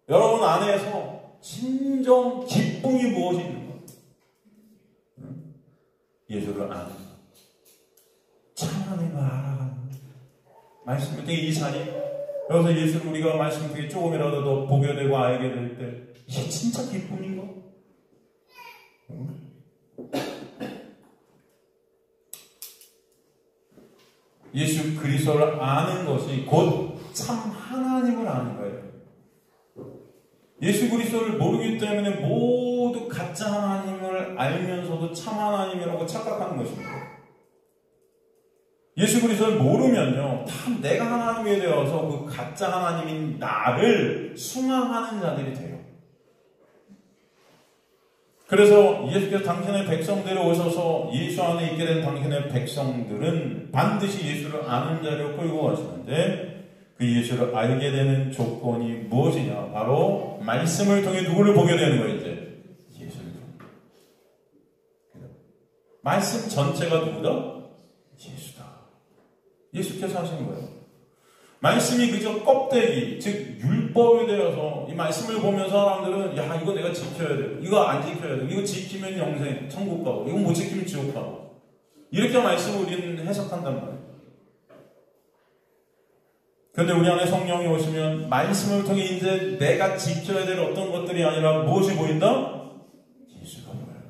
여러분 안에서 진정 기쁨이 무엇이 있는가? 예수를 아는 것. 참 하나님을 알아가는 것. 말씀을 통해 이 자리, 여기서 예수를 우리가 말씀 통해 조금이라도 더 보게 되고 알게 될 때 이게 진짜 기쁨인가? 예수 그리스도를 아는 것이 곧 참 하나님을 아는 거예요. 예수 그리스도를 모르기 때문에 모두 가짜 하나님을 알면서도 참 하나님이라고 착각하는 것입니다. 예수 그리스도를 모르면요, 다 내가 하나님이 되어서 그 가짜 하나님인 나를 숭앙하는 자들이 돼요. 그래서 예수께서 당신의 백성들을 오셔서 예수 안에 있게 된 당신의 백성들은 반드시 예수를 아는 자리로 끌고 가시는데, 그 예수를 알게 되는 조건이 무엇이냐? 바로 말씀을 통해 누구를 보게 되는 거예요. 이제 예수를 통해. 말씀 전체가 누구다? 예수다. 예수께서 하신 거예요. 말씀이 그저 껍데기, 즉 율법이 되어서 이 말씀을 보면 사람들은 야, 이거 내가 지켜야 돼, 이거 안 지켜야 돼, 이거 지키면 영생 천국 가고 이거 못 지키면 지옥 가고, 이렇게 말씀을 우리는 해석한단 말이에요. 그런데 우리 안에 성령이 오시면 말씀을 통해 이제 내가 지켜야 될 어떤 것들이 아니라 무엇이 보인다? 예수가 보여요.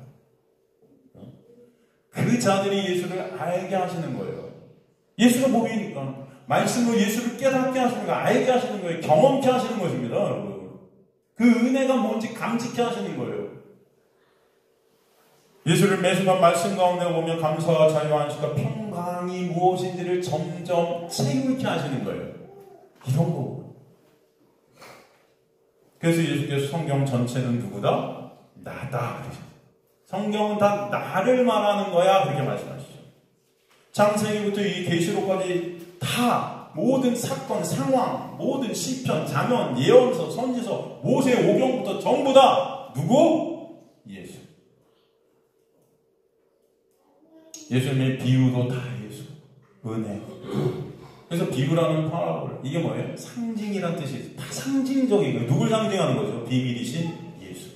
그 자들이 예수를 알게 하시는 거예요. 예수가 보이니까 말씀으로 예수를 깨닫게 하시는 거예요. 알게 하시는 거예요. 경험케 하시는 것입니다, 여러분. 그 은혜가 뭔지 감지케 하시는 거예요. 예수를 매순간 말씀 가운데 보면 감사와 자유와 안식과 평강이 무엇인지를 점점 체험케 하시는 거예요. 이런 거. 그래서 예수께서 성경 전체는 누구다? 나다. 성경은 다 나를 말하는 거야. 그렇게 말씀하시죠. 창세기부터 이 계시록까지 다 모든 사건, 상황, 모든 시편, 잠언, 예언서, 선지서, 모세 오경부터 전부 다 누구? 예수. 예수님의 비유도 다 예수. 은혜. 그래서 비유라는 파라볼, 이게 뭐예요? 상징이란 뜻이에요. 다 상징적인 거예요. 누굴 상징하는 거죠? 비밀이신 예수.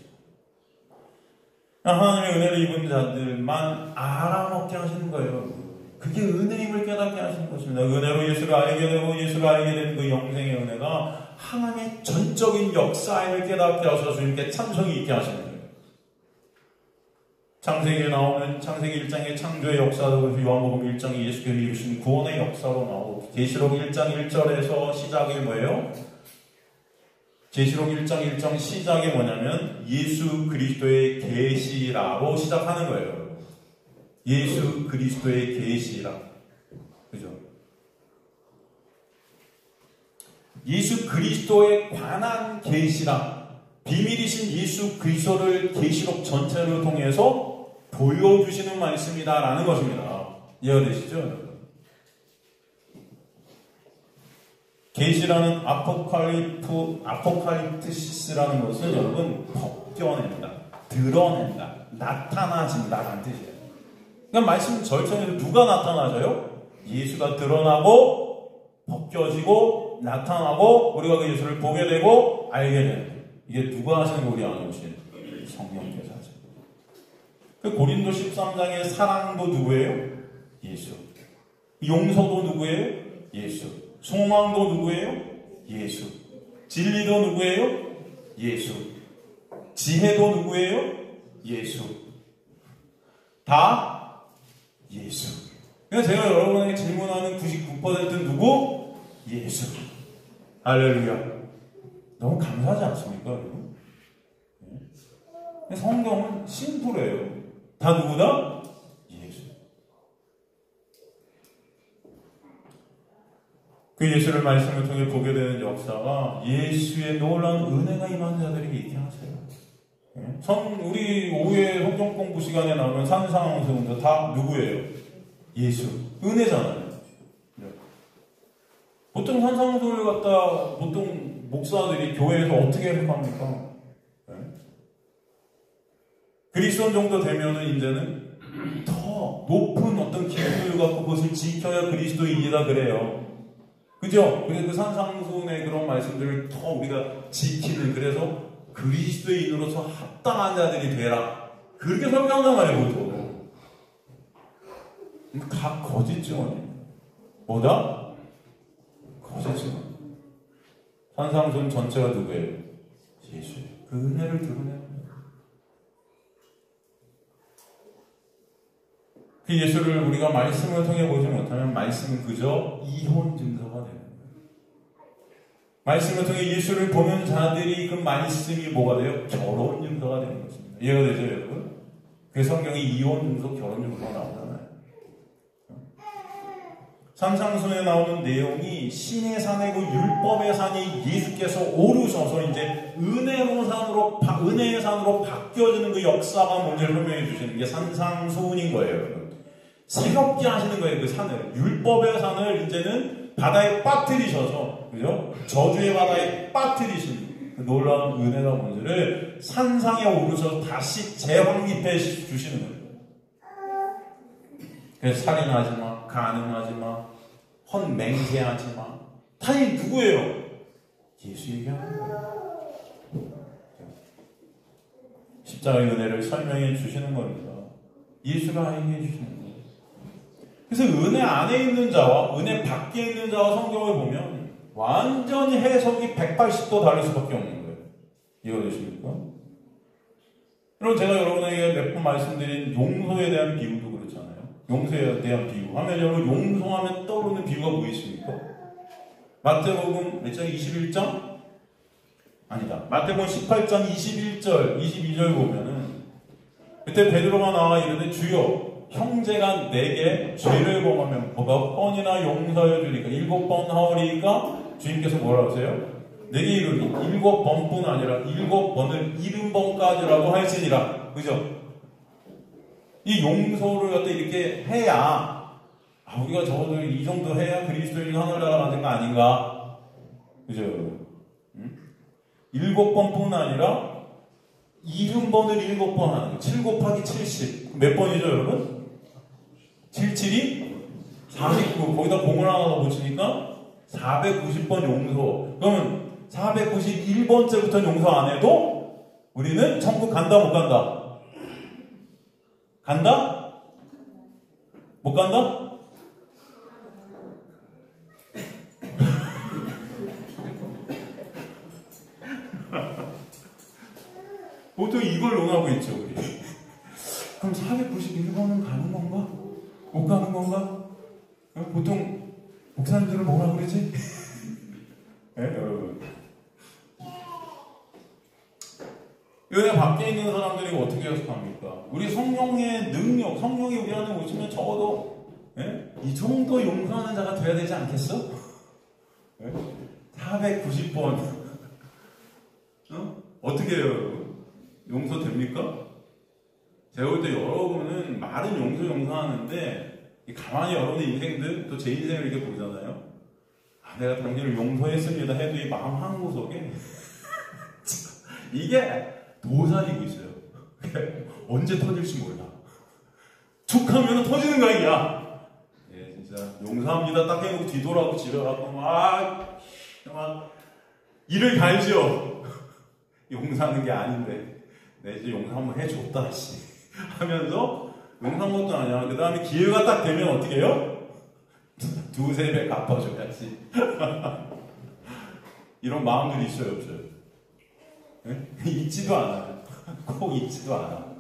하나님의 은혜를 입은 자들만 알아먹게 하시는 거예요. 그게 은혜임을 깨닫게 하시는 것입니다. 은혜로 예수를 알게 되고 예수를 알게 되는 그 영생의 은혜가 하나님의 전적인 역사임을 깨닫게 하셔서 주님께 찬송이 있게 하시는 거예요. 창세기에 나오는 창세기 1장의 창조의 역사도 요한복음 1장이 예수께서 이루신 구원의 역사로 나오고, 계시록 1장 1절에서 시작이 뭐예요? 계시록 1장 1장 시작이 뭐냐면 예수 그리스도의 계시라로 시작하는 거예요. 예수 그리스도의 계시라. 그죠? 예수 그리스도에 관한 계시라. 비밀이신 예수 그리스도를 계시록 전체를 통해서 보여주시는 말씀이다라는 것입니다. 이해되시죠? 계시라는 아포칼립트시스라는 것은 여러분 벗겨낸다, 드러낸다, 나타나진다라는 뜻이에요. 그러니까 말씀 절차에서 누가 나타나져요? 예수가 드러나고 벗겨지고 나타나고 우리가 그 예수를 보게 되고 알게 되는 거예요. 이게 누가 하시는 거 우리 안에 오신 성령께서 하죠. 그 고린도 13장의 사랑도 누구예요? 예수. 용서도 누구예요? 예수. 소망도 누구예요? 예수. 진리도 누구예요? 예수. 지혜도 누구예요? 예수. 다 예수. 그러니까 제가 여러분에게 질문하는 99%는 누구? 예수. 할렐루야. 너무 감사하지 않습니까, 여러분? 성경은 심플해요. 다 누구다? 예수. 그 예수를 말씀을 통해 보게 되는 역사가 예수의 놀라운 은혜가 임한 자들에게 있게 하세요. 우리 오후에 성경 공부 시간에 나오면 산상수훈도 다 누구예요? 예수. 은혜잖아요. 보통 산상수훈을 갖다 보통 목사들이 교회에서 어떻게 해석합니까? 그리스도 정도 되면은 이제는 더 높은 어떤 기준을 갖고 그것을 지켜야 그리스도인이다 그래요. 그죠? 그래서 그 산상수훈의 그런 말씀들을 더 우리가 지키는, 그래서 그리스도인으로서 합당한 자들이 되라. 그렇게 설명한단 말이에요, 보통. 다 거짓 증언이에요. 뭐다? 거짓 증언. 산상수훈 전체가 누구예요? 예수예요. 그 은혜를 드러내는 거예요. 그 예수를 우리가 말씀을 통해 보지 못하면 말씀은 그저 이혼 증서가 되는 거예요. 말씀을 통해 예수를 보는 자들이 그 말씀이 뭐가 돼요? 결혼 증서가 되는 것입니다. 이해가 되죠, 여러분? 그 성경에 이혼 증서, 결혼 증서가 나오잖아요. 산상수에 나오는 내용이 신의 산이고 율법의 산이 예수께서 오르셔서 이제 은혜의 산으로 바뀌어지는 그 역사가 뭔지를 설명해 주시는 게 산상수훈인 거예요, 여러분. 새롭게 하시는 거예요, 그 산을. 율법의 산을 이제는 바다에 빠뜨리셔서, 그죠? 저주의 바다에 빠뜨리신 그 놀라운 은혜가 뭔지를 산상에 오르셔서 다시 재확립해 주시는 거예요. 그래서 살인하지 마, 간음하지 마, 헛맹세하지 마. 타인 누구예요? 예수 얘기하는 거예요. 십자가의 은혜를 설명해 주시는 겁니다. 예수가 얘기해 주시는 거예요. 그래서 은혜 안에 있는 자와 은혜 밖에 있는 자와 성경을 보면 완전히 해석이 180도 다를 수밖에 없는 거예요. 이해되십니까? 그럼 제가 여러분에게 몇 번 말씀드린 용서에 대한 비유도 그렇잖아요. 용서에 대한 비유 하면 여러분 용서하면 떠오르는 비유가 뭐 있습니까? 마태복음 몇 장? 21장? 아니다. 마태복음 18장 21절 22절 보면은 그때 베드로가 나와 이르되 주여 형제가 내게 죄를 범하면 몇 번이나 용서해 주리까? 7번 하오리까? 주님께서 뭐라 하세요? 내게 이르니 7번뿐 아니라 7번을 70번까지라고 할지니라. 그죠? 이 용서를 갖다 이렇게 해야 우리가 적어도 이 정도 해야 그리스도인이 하늘나라 가는 거 아닌가? 그죠? 7번뿐 아니라 70번을 7번 하는 거. 7 곱하기 70. 몇 번이죠, 여러분? 77이 49. 거기다 공을 하나 더 붙이니까 490번 용서. 그러면 491번째부터 용서 안 해도 우리는 천국 간다, 못 간다? 간다? 못 간다? 보통 이걸 논하고 있죠, 우리. 그럼 491번은 가는 건가? 못 가는 건가? 보통 목사님들은 뭐라 그러지? 네, 여러분. 은혜 밖에 있는 사람들이 어떻게 해석합니까? 우리 성령의 능력, 성령이 우리 안에 오시면 적어도 이 정도 용서하는 자가 돼야 되지 않겠어? 490번 어떻게 해요, 여러분? 용서 됩니까? 제가 볼 때 여러분은 말은 용서하는데 가만히 여러분의 인생들 또 제 인생을 이렇게 보잖아요. 내가 당신을 용서했습니다 해도 이 마음 한구석에 이게 도사리고 있어요. 언제 터질지 몰라. 툭 하면 터지는 거야, 야. 예, 진짜 용서합니다 딱 해놓고 뒤돌아고 집에 가고 막 이를 갈죠. 용서하는 게 아닌데 내 이제 용서 한번 해줬다 씨 하면서 용서한 것도 아니야. 그 다음에 기회가 딱 되면 어떻게 해요? 두세 배 갚아줘야지. 이런 마음들이 있어요, 없어요? 네? 있지도 않아요. 꼭 있지도 않아.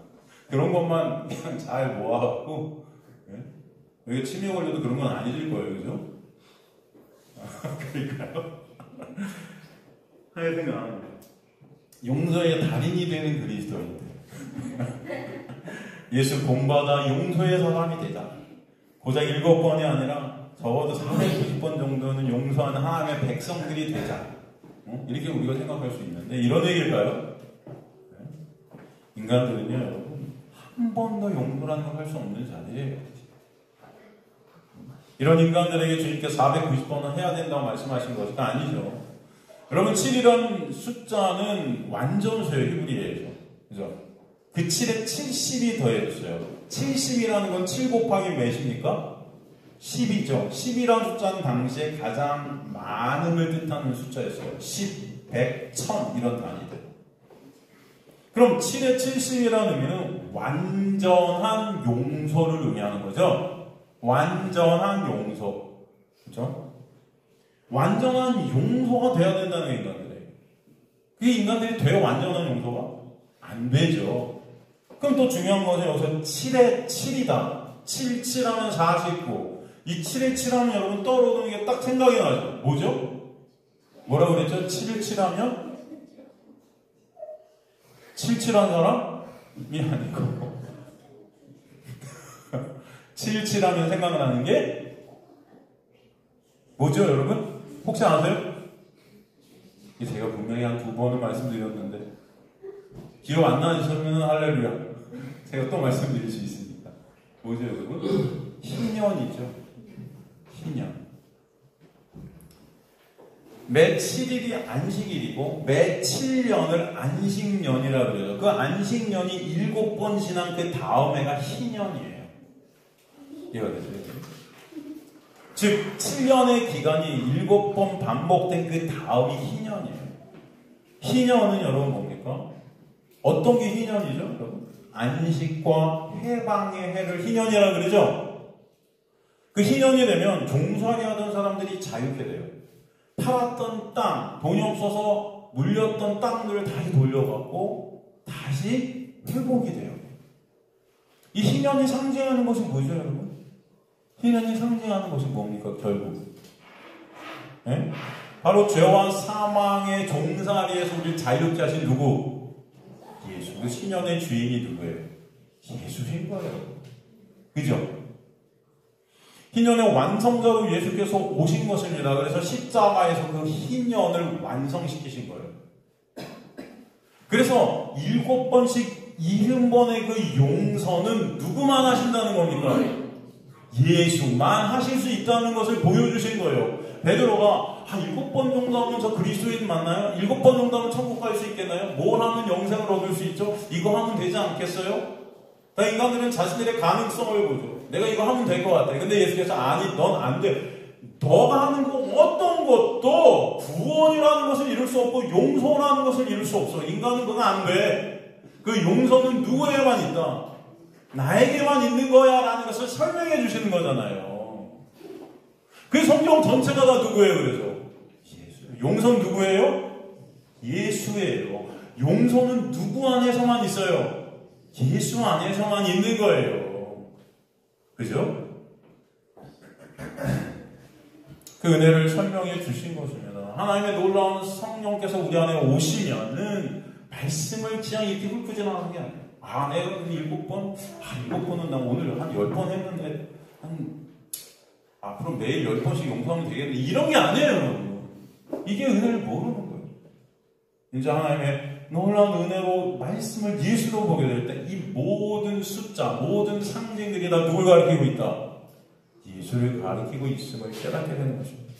그런 것만 그냥 잘 모아갖고 여기 치매 걸려도 그런 건 아니실 거예요, 그죠? 그러니까요. 하여튼 용서의 달인이 되는 그리스도인들. 예수 본받아 용서의 사람이 되자. 고작 7번이 아니라 적어도 490번 정도는 용서하는 하나님의 백성들이 되자. 이렇게 우리가 생각할 수 있는데 이런 얘기일까요? 인간들은요, 여러분, 한 번 더 용서라는 걸 할 수 없는 자들이에요. 이런 인간들에게 주님께서 490번은 해야 된다고 말씀하신 것이 아니죠. 여러분, 7이라는 숫자는 완전수예요, 히브리어에서. 그죠? 그 7에 70이 더해졌어요. 70이라는 건 7 곱하기 몇입니까? 10이죠. 10이라는 숫자는 당시에 가장 많음을 뜻하는 숫자였어요. 10, 100, 1000 이런 단위들. 그럼 7에 70이라는 의미는 완전한 용서를 의미하는 거죠. 완전한 용서. 그렇죠? 완전한 용서가 돼야 된다는 인간들이에요. 그게 인간들이 돼요, 완전한 용서가? 안 되죠. 그럼 또 중요한 것은 여기서 7에 7이다. 77하면 49. 이 7에 7하면 여러분 떠오르는 게 딱 생각이 나죠. 뭐죠? 뭐라고 그랬죠? 7에 7하면 77한 사람이 아니고 77하면 생각나는 게 뭐죠, 여러분? 혹시 아세요? 제가 분명히 한 2번은 말씀드렸는데 기억 안 나시면 할렐루야. 제가 또 말씀드릴 수 있습니다. 뭐죠, 여러분? 희년이죠. 희년. 매 7일이 안식일이고 매 7년을 안식년이라고 그래요. 그 안식년이 7번 지난 그 다음 해가 희년이에요. 이해가 되세요? 즉 7년의 기간이 7번 반복된 그 다음이 희년이에요. 희년은 여러분 뭡니까? 어떤 게 희년이죠, 여러분? 안식과 해방의 해를 희년이라고 그러죠? 그 희년이 되면 종살이 하던 사람들이 자유케 돼요. 팔았던 땅, 돈이 없어서 물렸던 땅들을 다시 돌려갖고 다시 회복이 돼요. 이 희년이 상징하는 것이 뭐죠, 여러분? 희년이 상징하는 것이 뭡니까, 결국? 네? 바로 죄와 사망의 종살이에서 우리를 자유롭게 하신 누구? 예수. 그 희년의 주인이 누구예요? 예수인 거예요. 그죠? 희년의 완성자로 예수께서 오신 것입니다. 그래서 십자가에서 그 희년을 완성시키신 거예요. 그래서 7번씩 70번의 그 용서는 누구만 하신다는 겁니까? 예수만 하실 수 있다는 것을 보여주신 거예요. 베드로가 7번 정도 하면 저 그리스도인 맞나요? 7번 정도 하면 천국 갈 수 있겠나요? 뭘 하면 영생을 얻을 수 있죠? 이거 하면 되지 않겠어요? 다 인간들은 자신들의 가능성을 보죠. 내가 이거 하면 될 것 같아. 근데 예수께서 아니, 넌 안 돼. 너가 하는 거 어떤 것도 구원이라는 것을 이룰 수 없고 용서라는 것을 이룰 수 없어. 인간은 그건 안 돼. 그 용서는 누구에게만 있다. 나에게만 있는 거야 라는 것을 설명해 주시는 거잖아요. 그 성경 전체가 다 누구예요? 그래서 예수. 용서는 누구예요? 예수예요. 용서는 누구 안에서만 있어요? 예수 안에서만 있는 거예요. 그죠? 그 은혜를 설명해 주신 것입니다. 하나님의 놀라운 성령께서 우리 안에 오시면은 말씀을 그냥 이렇게 훑어지나가는 게 아니에요. 내가 7번? 7번은 나 오늘 한 10번 했는데, 앞으로 매일 10번씩 용서하면 되겠네. 이런 게 아니에요. 이게 은혜를 모르는 거예요. 이제 하나님의 놀라운 은혜로 말씀을 예수로 보게 될 때 이 모든 숫자, 모든 상징들이 다 누굴 가리키고 있다? 예수를 가리키고 있음을 깨닫게 되는 것입니다.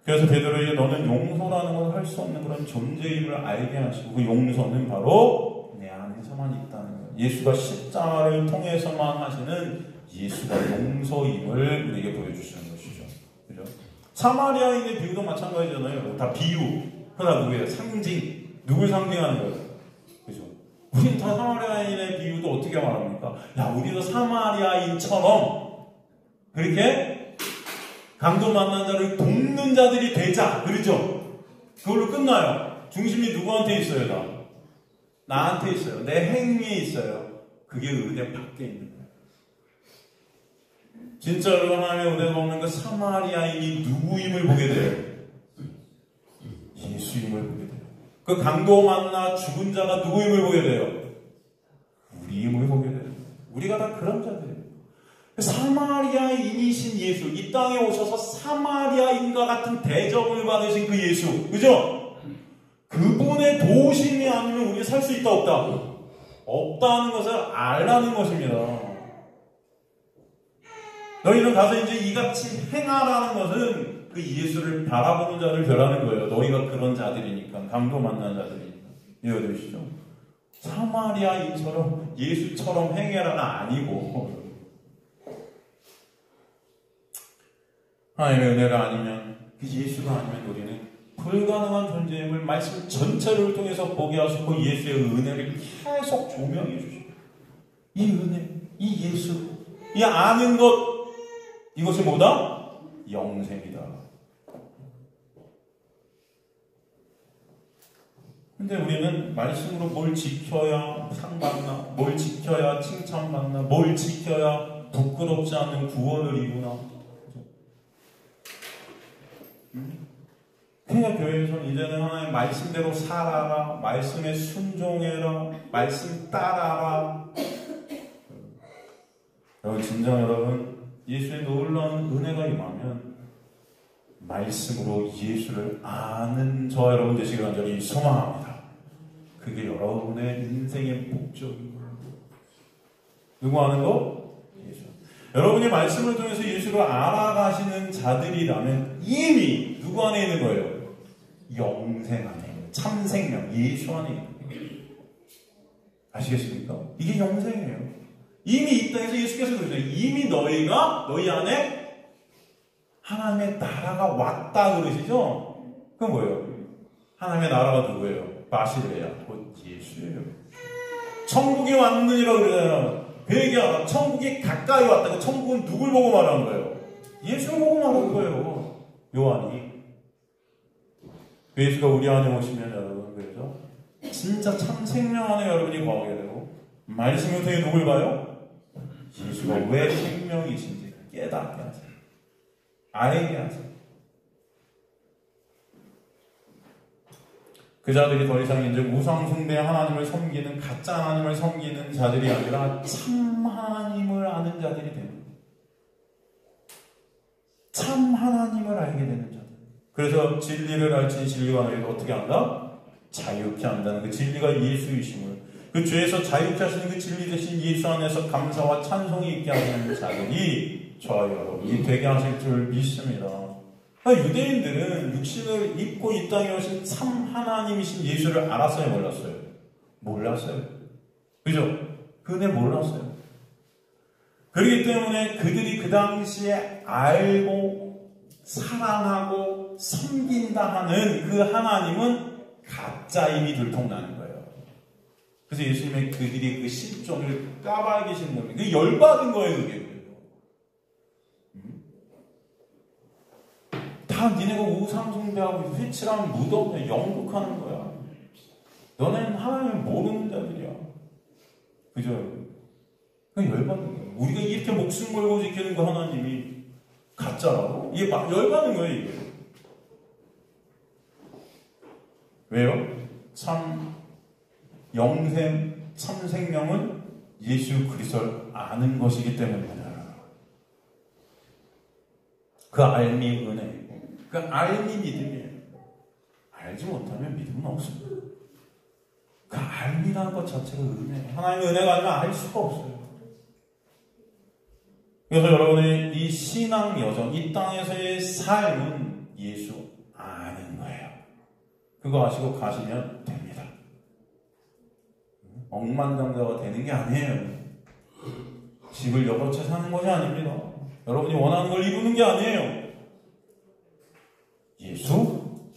그래서 베드로에게 너는 용서라는 걸 할 수 없는 그런 존재임을 알게 하시고 그 용서는 바로 내 안에서만 있다는 거예요. 예수가 십자가를 통해서만 하시는 예수가 용서임을 우리에게 보여주시는 것이죠. 그죠? 사마리아인의 비유도 마찬가지잖아요. 다 비유. 그러나 누구예요? 상징. 누굴 상징하는 거예요? 그죠? 우리는 다 사마리아인의 비유도 어떻게 말합니까? 야, 우리도 사마리아인처럼 그렇게 강도 만난 자를 돕는 자들이 되자. 그렇죠? 그걸로 끝나요. 중심이 누구한테 있어요? 다? 나한테 있어요. 내 행위에 있어요. 그게 은혜 밖에 있는 거예요. 진짜로 하나님의 은혜가 없는 그 사마리아인이 누구임을 보게 돼요? 예수임을 보게 돼요. 그 강도 만나 죽은 자가 누구임을 보게 돼요? 우리임을 보게 돼요. 우리가 다 그런 자들이에요. 사마리아인이신 예수, 이 땅에 오셔서 사마리아인과 같은 대접을 받으신 그 예수, 그죠? 그분의 도우심이 아니면 우리가 살 수 있다 없다? 없다는 것을 알라는 것입니다. 너희는 가서 이제 이같이 행하라는 것은 그 예수를 바라보는 자를 별하는 거예요. 너희가 그런 자들이니까, 강도 만난 자들이니까. 이해되시죠? 사마리아인처럼 예수처럼 행해라는 아니고 하나님의 은혜가 아니면, 그 예수가 아니면 우리는 불가능한 존재임을 말씀 전체를 통해서 보게 하시고 예수의 은혜를 계속 조명해 주시고, 이 은혜, 이 예수, 이 아는 것, 이것이 뭐다? 영생이다. 근데 우리는 말씀으로 뭘 지켜야 상받나, 뭘 지켜야 칭찬받나, 뭘 지켜야 부끄럽지 않은 구원을 이루나. 그냥 교회에서는 이제는 하나님 말씀대로 살아라, 말씀에 순종해라, 말씀 따라라. 진정 여러분, 예수의 놀라운 은혜가 임하면 말씀으로 예수를 아는 저 여러분 되시길 간절히 소망합니다. 그게 여러분의 인생의 목적인 거예요. 누구 아는 거? 예수. 여러분이 말씀을 통해서 예수를 알아가시는 자들이라면 이미 누구 안에 있는 거예요? 영생 안에 있는, 참생명, 예수 안에 있는 거예요. 아시겠습니까? 이게 영생이에요. 이미 이 땅에서 예수께서 그러죠. 이미 너희 안에 하나님의 나라가 왔다 그러시죠? 그건 뭐예요? 하나님의 나라가 누구예요? 바실레야, 곧 예수예요. 천국이 왔느니라 그러잖아요. 그 얘기야. 천국이 가까이 왔다. 천국은 누굴 보고 말하는 거예요? 예수를 보고 말하는 거예요. 요한이. 예수가 우리 안에 오시면 여러분, 그래서 진짜 참 생명 안에 여러분이 거하게 되고, 말씀을 통해 누굴 봐요? 예수가 왜 생명이신지 깨닫게 하세요. 알게 하세요. 그 자들이 더 이상 이제 우상숭배 하나님을 섬기는, 가짜 하나님을 섬기는 자들이 아니라 참 하나님을 아는 자들이 되는 거예요. 참 하나님을 알게 되는 자들. 그래서 진리를 알지 진리가 너희를 어떻게 한다? 자유케 한다는 그 진리가 예수이심을, 그 죄에서 자유케 하시는 그 진리 대신 예수 안에서 감사와 찬송이 있게 하시는 자들이 저와 여러분이 되게 하실 줄 믿습니다. 유대인들은 육신을 입고 이 땅에 오신 참 하나님이신 예수를 알았어요, 몰랐어요? 몰랐어요. 그죠? 그네 몰랐어요. 그렇기 때문에 그들이 그 당시에 알고 사랑하고 섬긴다 하는 그 하나님은 가짜임이 들통나는 거예요. 그래서 예수님의 그들이 그 실종을 까발기시는 겁니다. 그 열받은 거예요, 그게. 다 니네가 우상숭배하고 회칠하면 무덤에 영국하는 거야. 너네는 하나님을 모르는 자들이야. 그죠? 그냥 열받는 거예요. 우리가 이렇게 목숨 걸고 지키는 그 하나님이 가짜라고? 이게 막 열받는 거예요, 이게. 왜요? 참 영생, 참 생명은 예수 그리스도를 아는 것이기 때문입니다. 그 알미 은혜이고, 그 알미 믿음이에요. 알지 못하면 믿음은 없습니다. 그 알미라는 것 자체가 은혜예요. 하나님의 은혜가 아니면 알 수가 없어요. 그래서 여러분의 이 신앙 여정, 이 땅에서의 삶은 예수 아는 거예요. 그거 아시고 가시면 됩니다. 억만장자가 되는 게 아니에요. 집을 여러 채 사는 것이 아닙니다. 여러분이 원하는 걸 이루는 게 아니에요. 예수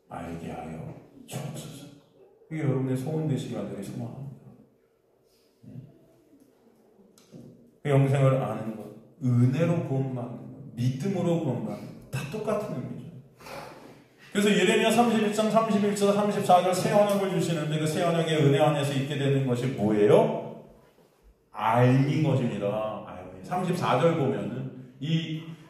알게 하여 주옵소서. 그게 여러분의 소원 되시기 간절히 소망합니다. 그 영생을 아는 것, 은혜로 구원받는 것, 믿음으로 구원받는 것, 다 똑같은 의미죠. 그래서 예레미야 31장 31절 34절 새 언약을 주시는데 그 새 언약의 은혜 안에서 있게 되는 것이 뭐예요? 알민 것입니다. 34절 보면은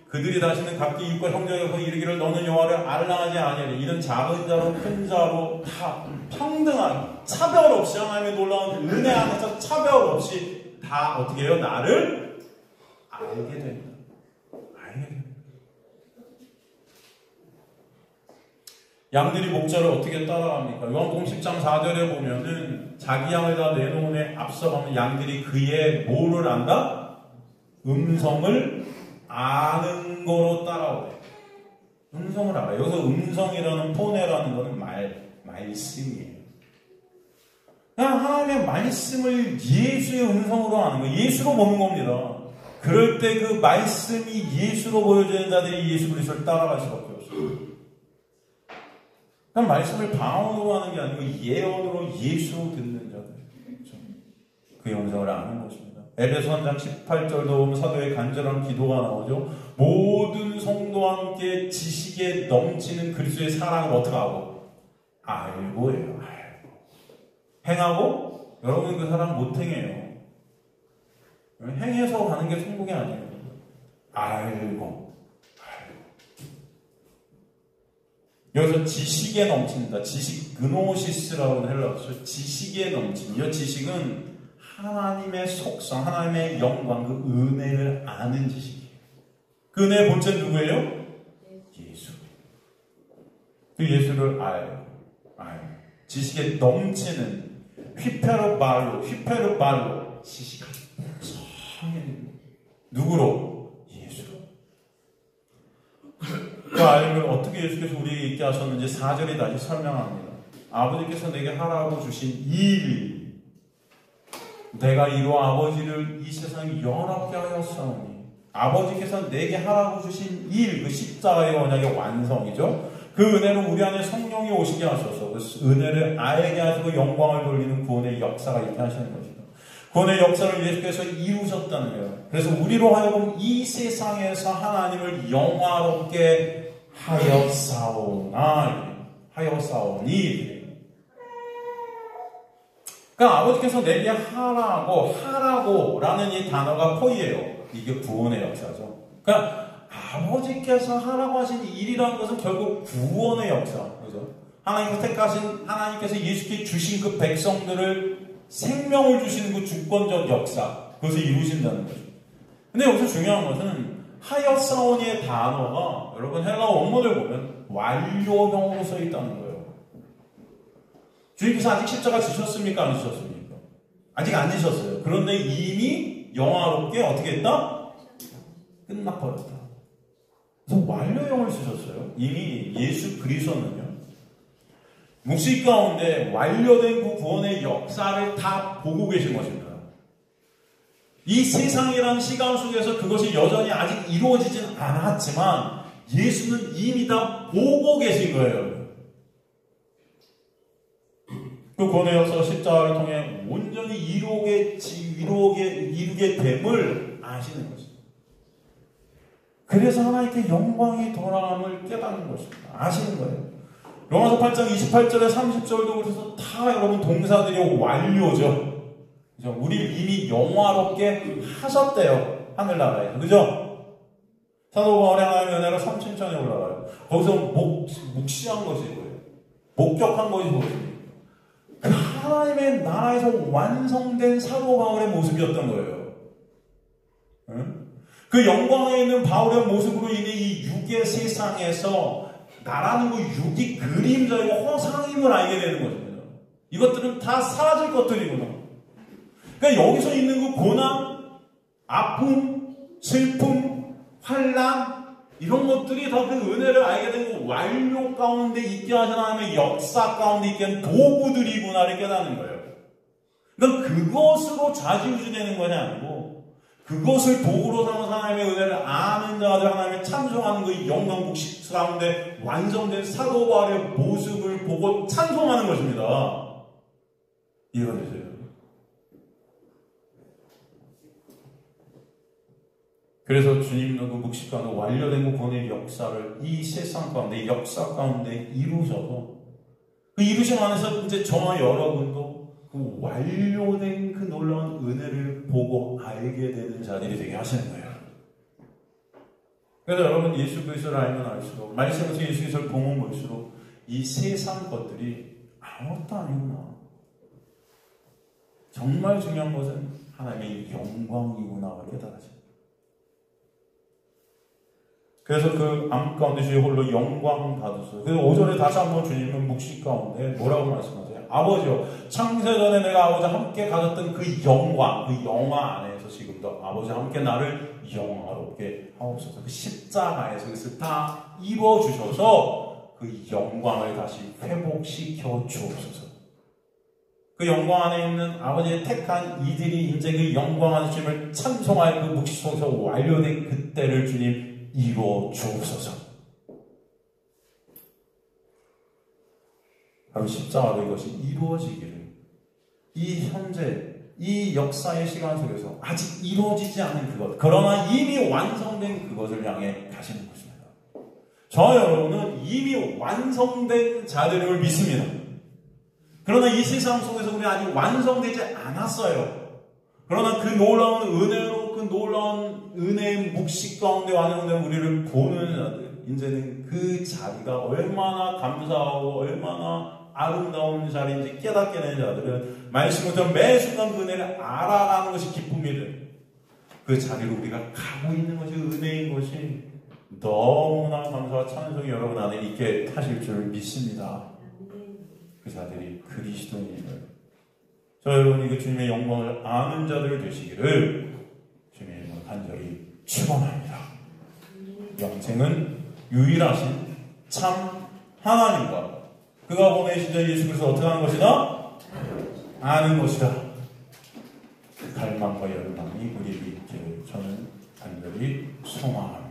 그들이 다시는 각기 이웃과 형제가 이르기를 너는 여호와를 알라 하지 아니하리. 이는 작은 자로 큰 자로 다 평등하게 차별 없이 하나님의 놀라운 은혜 안에서 차별 없이 다 어떻게 해요? 나를 알게 된다. 알게 된다. 양들이 목자를 어떻게 따라갑니까? 요한복음 10장 4절에 보면은 자기 양을 다 내놓은 애 앞서가면 양들이 그의 뭐를 안다? 음성을 아는 거로 따라오래. 음성을 알아요. 여기서 음성이라는 포네라는 거는 말씀이에요. 그냥 하나님의 말씀을 예수의 음성으로 아는 거예요. 예수로 보는 겁니다. 그럴 때 그 말씀이 예수로 보여지는 자들이 예수 그리스도를 따라갈 수밖에 없어요. 그냥 말씀을 방언으로 하는 게 아니고 예언으로 예수로 듣는 자들. 그렇죠? 그 음성을 아는 것입니다. 에베소 1장 18절도 보면 사도의 간절한 기도가 나오죠. 모든 성도와 함께 지식에 넘치는 그리스도의 사랑을 어떻게 하고 알고예요. 알고. 행하고 여러분 그 사람 못 행해요. 행해서 가는 게 천국이 아니에요. 알고. 여기서 지식에 넘친다. 지식, 그노시스라고 하는 헬라어죠. 지식에 넘친. 이 지식은 하나님의 속성, 하나님의 영광, 그 은혜를 아는 지식이에요. 그 은혜의 본체는 누구예요? 예수. 그 예수를 알아요. 지식에 넘치는 휘페르발로 지식하죠. 누구로? 예수로. 그 알림을 어떻게 예수께서 우리에게 있게 하셨는지 4절이 다시 설명합니다. 아버지께서 내게 하라고 주신 이 일, 내가 이로 아버지를 이 세상에 영원하게 하였사오니, 아버지께서 내게 하라고 주신 일, 그 십자가의 언약의 완성이죠. 그 은혜로 우리 안에 성령이 오시게 하셔서 그 은혜를 알게 하시고 영광을 돌리는 구원의 역사가 있게 하시는 것이죠. 구원의 역사를 예수께서 이루셨다는 거예요. 그래서 우리로 하여금 이 세상에서 하나님을 영화롭게 하였사오니. 그러니까 아버지께서 내게 하라고라는 이 단어가 포이예요. 이게 구원의 역사죠. 그러니까 아버지께서 하라고 하신 일이라는 것은 결국 구원의 역사, 그죠? 하나님께서 택하신, 하나님께서 예수께 주신 그 백성들을 생명을 주시는 그 주권적 역사, 그것을 이루신다는 거죠. 근데 여기서 중요한 것은 하였사오니의 단어가 여러분 헬라어 원문을 보면 완료형으로 써 있다는 거예요. 주님께서 아직 십자가 지셨습니까? 안 지셨습니까? 아직 안 지셨어요. 그런데 이미 영화롭게 어떻게 했다? 끝나버렸다. 그래서 완료형을 쓰셨어요. 이미 예수 그리스도는요, 묵시 가운데 완료된 그 구원의 역사를 다 보고 계신 것입니다. 이 세상이라는 시간 속에서 그것이 여전히 아직 이루어지진 않았지만 예수는 이미 다 보고 계신 거예요. 그 구원의 역사가 십자가를 통해 온전히 이루게 됨을 아시는 것입니다. 그래서 하나님께 영광이 돌아감을 깨닫는 것입니다. 아시는 거예요. 로마서 8장 28절에 30절도 그래서 다 여러분 동사들이 완료죠. 그죠? 우리를 이미 영화롭게 하셨대요. 하늘나라에. 그죠? 사도 바울의 하나님의 은혜로 삼층천에 올라가요. 거기서 묵시한 것이 뭐예요? 목격한 것이 뭐예요? 그 하나님의 나라에서 완성된 사도 바울의 모습이었던 거예요. 응? 그 영광에 있는 바울의 모습으로 인해 이 육의 세상에서 나라는 그 육이 그림자이고 허상임을 알게 되는 것입니다. 이것들은 다 사라질 것들이구나. 그러니까 여기서 있는 그 고난, 아픔, 슬픔, 환난, 이런 것들이 다 그 은혜를 알게 되고 완료 가운데 있게 하신 하나님의 역사 가운데 있게 한 도구들이구나를 깨닫는 거예요. 그러니까 그것으로 좌지우지되는 것이 아니고 그것을 도구로 삼아서 하나님의 은혜를 아는 자들, 하나님의 찬송하는 그 영광 묵시 가운데 완성된 사도 바울의 모습을 보고 찬송하는 것입니다. 이해가 되세요? 그래서 주님도 그 묵시 가운데 완료된 그 구원의 역사를 이 세상 가운데, 이 역사 가운데 이루셔서 그 이루심 안에서 이제 저와 여러분도 그 완료된 그 놀라운 은혜를 보고 알게 되는 자들이 되게 하시는 거예요. 그래서 여러분 예수 그리스도를 알면 알수록, 말씀에서 예수 그리스도를 보면 볼수록 이 세상 것들이 아무것도 아니구나. 정말 중요한 것은 하나님의 영광이구나가 깨달아져요. 그래서 그 암 가운데 주의 홀로 영광 받으소서. 그래서 5절에 다시 한번 주님은 묵시 가운데 뭐라고 말씀하세요? 아버지요, 창세전에 내가 아버지와 함께 가졌던 그 영광, 그 영화 안에서 지금도 아버지와 함께 나를 영화롭게 하옵소서. 그 십자가에서 그것을 다 입어주셔서 그 영광을 다시 회복시켜 주옵소서. 그 영광 안에 있는 아버지의 택한 이들이 이제 그 영광 안에 주님을 찬송할 그 묵시 속에서 완료된 그때를 주님 이루어 주옵소서. 바로 십자가로 이것이 이루어지기를, 이 현재 이 역사의 시간 속에서 아직 이루어지지 않은 그것, 그러나 이미 완성된 그것을 향해 가시는 것입니다. 저 여러분은 이미 완성된 자들임을 믿습니다. 그러나 이 세상 속에서 우리 아직 완성되지 않았어요. 그러나 그 놀라운 은혜로, 그 놀라운 은혜의 묵식 가운데 완성된 우리를 보는 자들, 이제는 그 자리가 얼마나 감사하고 얼마나 아름다운 자리인지 깨닫게 되는 자들은 말씀처럼 매 순간 그 은혜를 알아가는 것이 기쁨이든 그 자리로 우리가 가고 있는 것이 은혜인 것이 너무나 감사와 찬송이 여러분 안에 있게 하실 줄 믿습니다. 그 자들이 그리스도인임을. 저 여러분이 그 주님의 영광을 아는 자들 되시기를 주님의 이름으로 간절히 축원합니다. 영생은 유일하신 참 하나님과 그가 보내신 예수 그리스도 어떻게 하는 것이다? 아는 것이다. 그 갈망과 열망이 우리에게 있기를 저는 간절히 소망합니다.